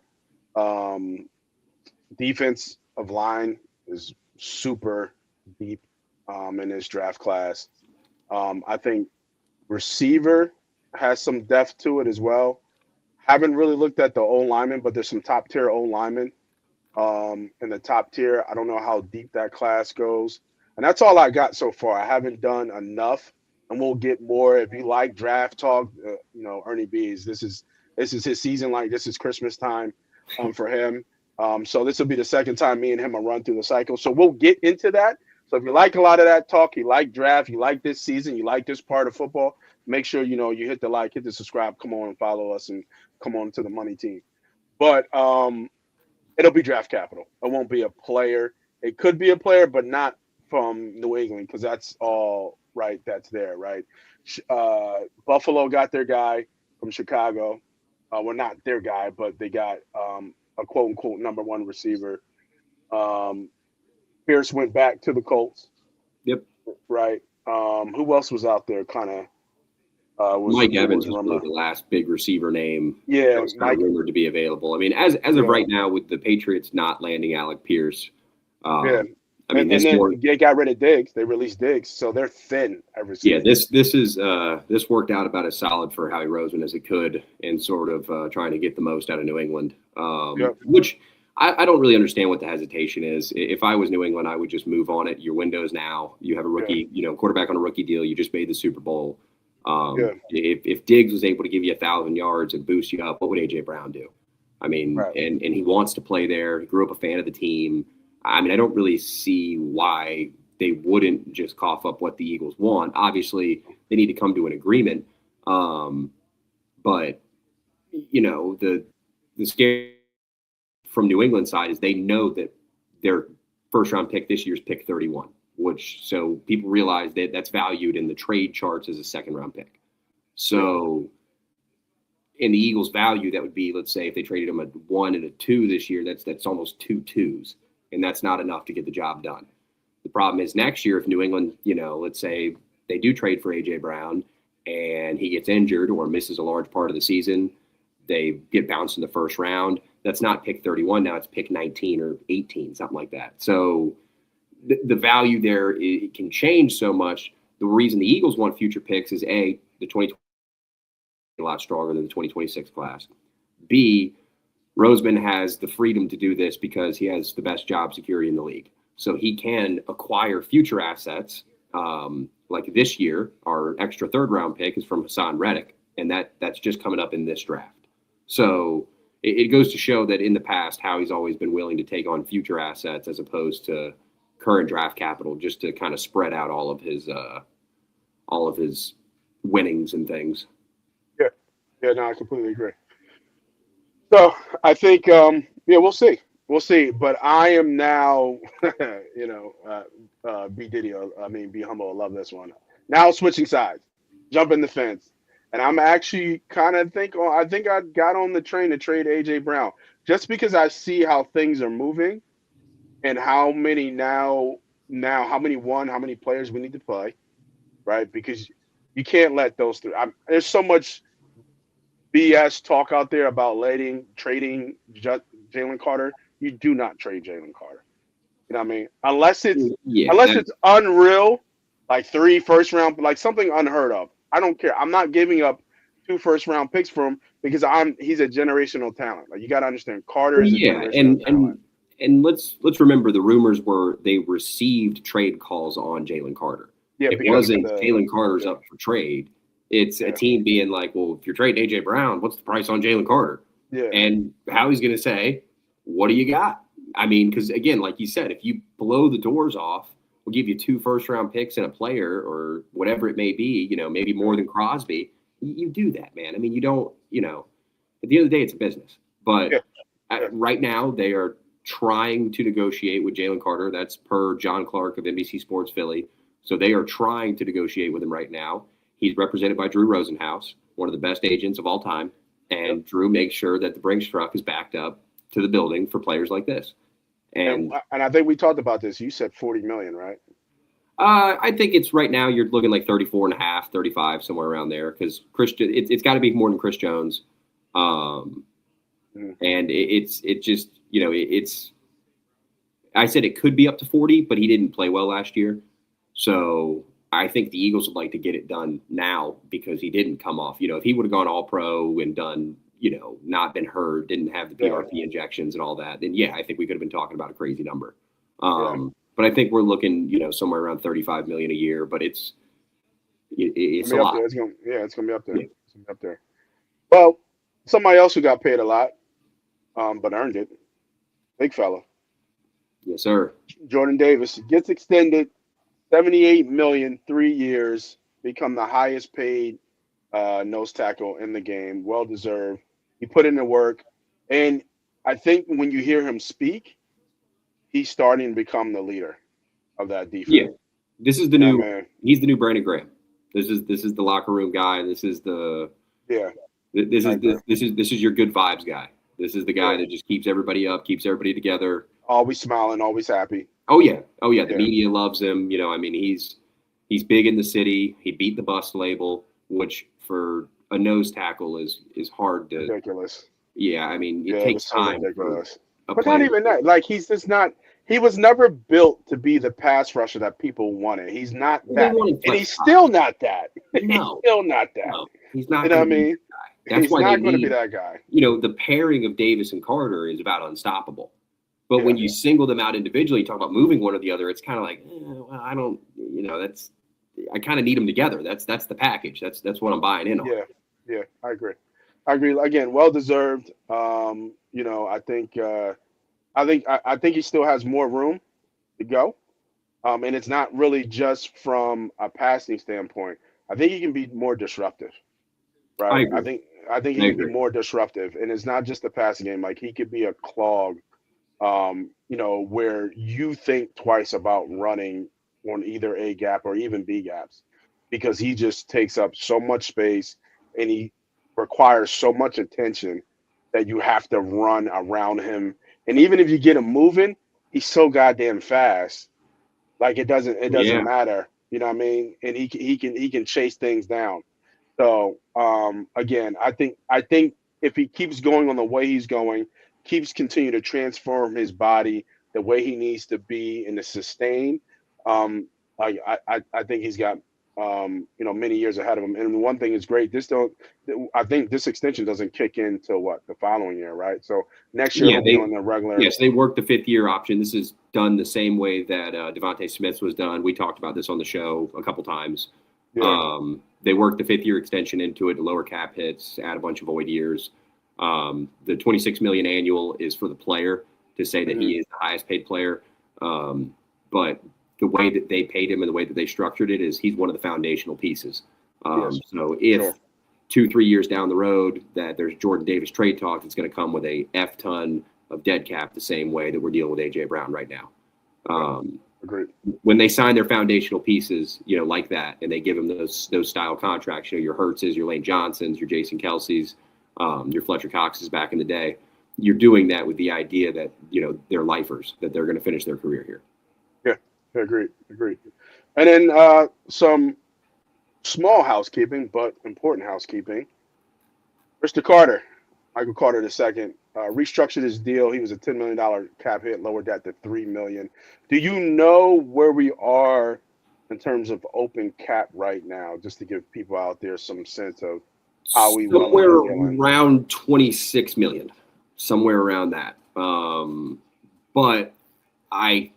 um, defense of line is super deep in this draft class. I think receiver has some depth to it as well. Haven't really looked at the O lineman, but there's some top tier O linemen in the top tier. I don't know how deep that class goes. And that's all I got so far. I haven't done enough, and we'll get more. If you like draft talk, Ernie B's. This is his season. Like, this is Christmas time for him. So this will be the second time me and him will run through the cycle. So we'll get into that. So if you like a lot of that talk, you like draft, you like this season, you like this part of football, make sure you hit the like, hit the subscribe, come on and follow us, and come on to the money team. But it'll be draft capital. It won't be a player. It could be a player, but not from New England, because that's all right. That's there, right? Buffalo got their guy from Chicago. Well, not their guy, but they got a quote unquote number one receiver. Pierce went back to the Colts. Yep. Right. Who else was out there? Kind of. Mike Evans was really the last big receiver name. Yeah, that was kind of rumored to be available. I mean, as of right now, with the Patriots not landing Alec Pierce, yeah. I mean, they got rid of Diggs. They released Diggs, so they're thin at receiver. Yeah, this worked out about as solid for Howie Roseman as it could, in sort of trying to get the most out of New England. Which I don't really understand what the hesitation is. If I was New England, I would just move on it. Your window's now. You have a rookie, quarterback on a rookie deal. You just made the Super Bowl. If Diggs was able to give you 1,000 yards and boost you up, what would AJ Brown do? I mean, and he wants to play there. He grew up a fan of the team. I mean, I don't really see why they wouldn't just cough up what the Eagles want. Obviously, they need to come to an agreement. But the scare from New England side is they know that their first round pick this year's pick 31. So people realize that that's valued in the trade charts as a second round pick. So in the Eagles' value, that would be, let's say, if they traded him a 1 and a 2 this year, that's almost 2 2s, and that's not enough to get the job done. The problem is next year, if New England, let's say they do trade for AJ Brown and he gets injured or misses a large part of the season, they get bounced in the first round. That's not pick 31 now; it's pick 19 or 18, something like that. So the value there, it can change so much. The reason the Eagles want future picks is A, the 2020 a lot stronger than the 2026 class. B, Roseman has the freedom to do this because he has the best job security in the league. So he can acquire future assets. Like this year, our extra third round pick is from Hassan Reddick, and that's just coming up in this draft. So it goes to show that in the past, Howie's always been willing to take on future assets as opposed to current draft capital, just to kind of spread out all of his winnings and things. Yeah, no, I completely agree. So I think, we'll see. We'll see. But I am now, B Diddy, be humble. I love this one. Now switching sides, jumping the fence. And I'm actually kind of I think I got on the train to trade AJ Brown just because I see how things are moving and how many how many players we need to play, right? Because you can't let those through. There's so much BS talk out there about trading Jalen Carter. You do not trade Jalen Carter. You know what I mean? Unless it's unreal, like 3 first round, like something unheard of. I don't care. I'm not giving up 2 first round picks for him because he's a generational talent. Like, you got to understand, Carter is a generational talent. And let's remember the rumors were they received trade calls on Jalen Carter. Yeah, it wasn't Jalen Carter's up for trade. It's a team being like, well, if you're trading AJ Brown, what's the price on Jalen Carter? Yeah. And Howie's going to say, what do you got? I mean, because again, like you said, if you blow the doors off, we'll give you 2 first round picks and a player or whatever it may be, maybe more than Crosby. You do that, man. I mean, you don't, at the end of the day, it's a business. But right now they are trying to negotiate with Jalen Carter. That's per John Clark of NBC Sports Philly. So they are trying to negotiate with him right now. he's represented by Drew Rosenhaus, one of the best agents of all time. And Drew makes sure that the Brinks truck is backed up to the building for players like this. And I think we talked about this. You said 40 million, right? I think it's right now you're looking like 34 and a half, 35, somewhere around there. Because it's got to be more than Chris Jones. And it's I said it could be up to 40, but he didn't play well last year. So I think the Eagles would like to get it done now because he didn't come off. If he would have gone all pro and done, not been hurt, didn't have the PRP injections and all that, then I think we could have been talking about a crazy number. But I think we're looking, somewhere around 35 million a year, but it's a lot. It's gonna be up there. Yeah. It's gonna be up there. Well, somebody else who got paid a lot, but earned it. Big fella. Yes, sir. Jordan Davis gets extended, 78 million, 3 years, become the highest paid nose tackle in the game. Well deserved. He put in the work, and I think when you hear him speak, he's starting to become the leader of that defense. Yeah, this is the new. He's the new Brandon Graham. This is the locker room guy. This is the This is your good vibes guy. This is the guy that just keeps everybody up, keeps everybody together. Always smiling, always happy. Oh yeah. The media loves him. He's big in the city. He beat the bust label, which for a nose tackle is hard to. Ridiculous. Yeah, it takes time. Ridiculous. But not even that. Like he's just not. He was never built to be the pass rusher that people wanted. He's not that, and he's still not that. No, he's still not that. No, he's not. You know what I mean? That's he's why not going to be that guy. The pairing of Davis and Carter is about unstoppable. But when you single them out individually, talk about moving one or the other, it's kind of like, I don't, I kind of need them together. That's the package. That's what I'm buying in on. Yeah, I agree. Again, well deserved. I think he still has more room to go. And it's not really just from a passing standpoint. I think he can be more disruptive. Right. I think he can be more disruptive. And it's not just the passing game. Like he could be a clog, where you think twice about running on either A gap or even B gaps, because he just takes up so much space and he requires so much attention that you have to run around him. And even if you get him moving, he's so goddamn fast. Like it doesn't matter. You know what I mean? And he can chase things down. So again, I think if he keeps going on the way he's going, keeps continuing to transform his body the way he needs to be and to sustain, I think he's got many years ahead of him. And one thing is great. I think this extension doesn't kick in till the following year, right? So next year they'll be on the regular. Yes, they worked the 5th-year option. This is done the same way that Devontae Smith's was done. We talked about this on the show a couple times. Yeah. They worked the 5th-year extension into it to lower cap hits, add a bunch of void years. The $26 million annual is for the player to say that he is the highest paid player. But the way that they paid him and the way that they structured it is he's one of the foundational pieces. So if 2-3 years down the road that there's Jordan Davis trade talk, it's going to come with a F ton of dead cap the same way that we're dealing with A.J. Brown right now. Agreed. When they sign their foundational pieces, like that, and they give them those style contracts, your Hurtses, your Lane Johnsons, your Jason Kelsey's, your Fletcher Cox's back in the day, you're doing that with the idea that, they're lifers, that they're going to finish their career here. Yeah, agreed. And then some small housekeeping, but important housekeeping. Mr. Carter, Michael Carter II, restructured his deal. He was a $10 million cap hit, lowered that to $3 million. Do you know where we are in terms of open cap right now, just to give people out there some sense of how we somewhere around 26 million, somewhere around that. But I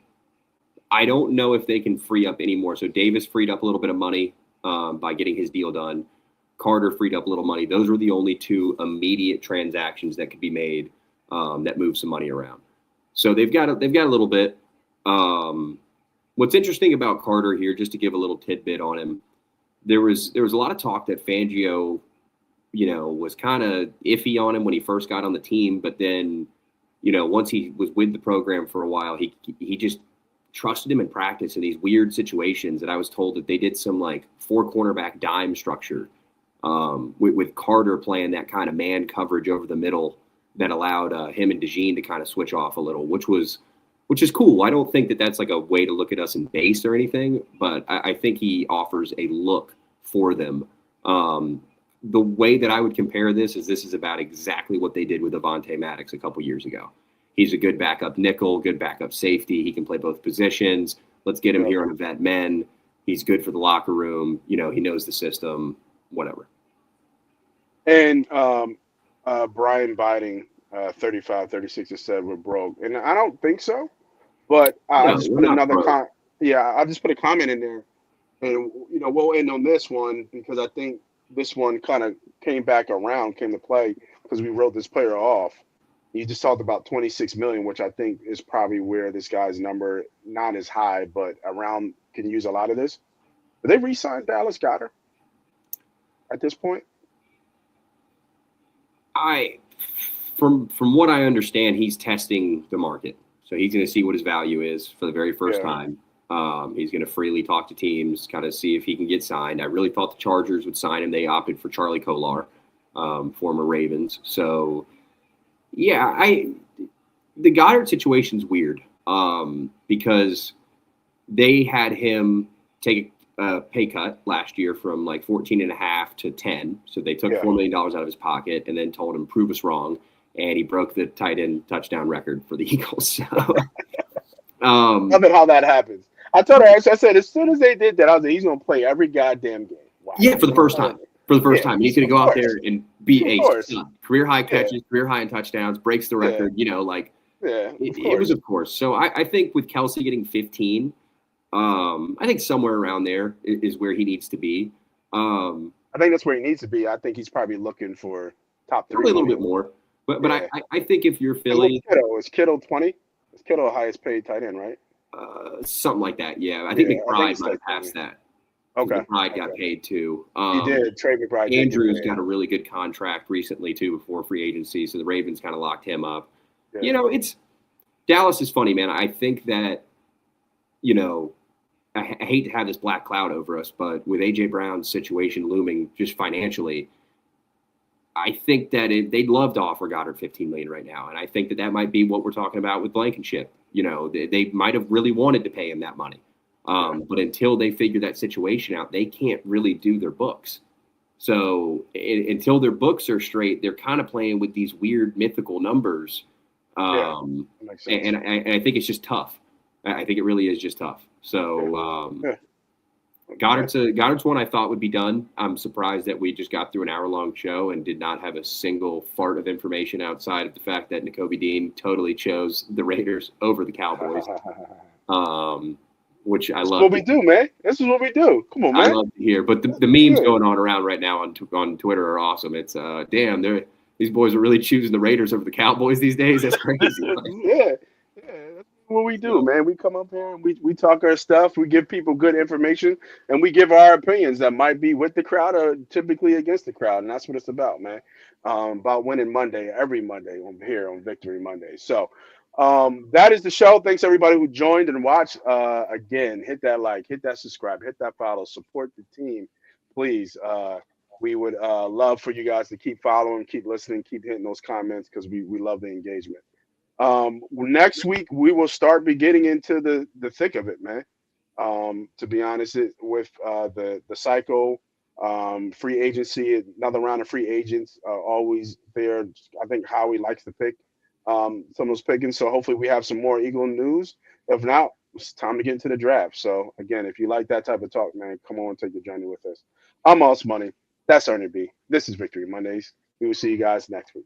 don't know if they can free up any more. So Davis freed up a little bit of money by getting his deal done. Carter freed up a little money. Those were the only two immediate transactions that could be made that move some money around. So they've got a little bit. What's interesting about Carter here, just to give a little tidbit on him, there was a lot of talk that Fangio, was kind of iffy on him when he first got on the team, but then, once he was with the program for a while, he just trusted him in practice in these weird situations that I was told that they did some like 4 cornerback dime structure with Carter playing that kind of man coverage over the middle that allowed him and DeJean to kind of switch off a little, which is cool. I don't think that that's like a way to look at us in base or anything, but I think he offers a look for them. The way that I would compare this is about exactly what they did with Avonte Maddox a couple years ago. He's a good backup nickel, good backup safety. He can play both positions. Let's get him here on a vet men. He's good for the locker room. You know, he knows the system, whatever. And Brian Biding, 35-36 has said we're broke. And I don't think so. But I'll just put another I'll just put a comment in there. And, you know, we'll end on this one because I think this one kind of came to play because we wrote this player off. You just talked about $26 million, which I think is probably where this guy's number, not as high, but around, can use a lot of this. Did they re-sign Dallas Goedert at this point? From what I understand, he's testing the market. So he's going to see what his value is for the very first time. He's going to freely talk to teams, kind of see if he can get signed. I really thought the Chargers would sign him. They opted for Charlie Kolar, former Ravens. So, yeah, the Goddard situation's weird because they had him take a pay cut last year from like 14.5 to 10. So they took $4 million out of his pocket and then told him, prove us wrong. And he broke the tight end touchdown record for the Eagles. So, love it how that happens. I told her, I said, as soon as they did that, I was like, he's going to play every goddamn game. Wow. Yeah, for the first time. Time. He's going to go out there and be a career high catches, career high in touchdowns, breaks the record, you know, like it was, of course. So I think with Kelsey getting 15, I think somewhere around there is where he needs to be. I think that's where he needs to be. I think he's probably looking for top 3. Probably a little bit more. But I think if you're Philly. Is Kittle 20? Is Kittle the highest paid tight end, right? Something like that, yeah. I think McBride might have passed that. Okay. McBride got paid too. He did. Trey McBride. Andrews got a really good contract recently too before free agency, so the Ravens kind of locked him up. Yeah. You know, Dallas is funny, man. I think that, you know, I hate to have this black cloud over us, but with A.J. Brown's situation looming just financially, I think that they'd love to offer Goddard $15 million right now, and I think that might be what we're talking about with Blankenship. You know, they might have really wanted to pay him that money, but until they figure that situation out, they can't really do their books. So until their books are straight, they're kind of playing with these weird mythical numbers, and I think it's just tough. I think it really is just tough. So Goddard's one I thought would be done. I'm surprised that we just got through an hour-long show and did not have a single fart of information outside of the fact that Nakobe Dean totally chose the Raiders over the Cowboys, which I love. This is what we do, man. This is what we do. Come on, man. I love to hear. But the memes going on around right now on Twitter are awesome. It's, damn, these boys are really choosing the Raiders over the Cowboys these days. That's crazy. That's what we do, man. We come up here and we talk our stuff. We give people good information, and we give our opinions that might be with the crowd or typically against the crowd, and that's what it's about, man. About winning Monday, every Monday here on Victory Monday. So that is the show. Thanks everybody who joined and watched. Again, hit that like, hit that subscribe, hit that follow, support the team, please. We would love for you guys to keep following, keep listening, keep hitting those comments because we love the engagement. Next week we will start getting into the thick of it, man. To be honest, with the cycle, free agency, another round of free agents always there. I think Howie likes to pick some of those pickings. So hopefully we have some more Eagle news. If not, it's time to get into the draft. So again, if you like that type of talk, man, come on, take the journey with us. I'm Us Money. That's Ernie B. This is Victory Mondays. We will see you guys next week.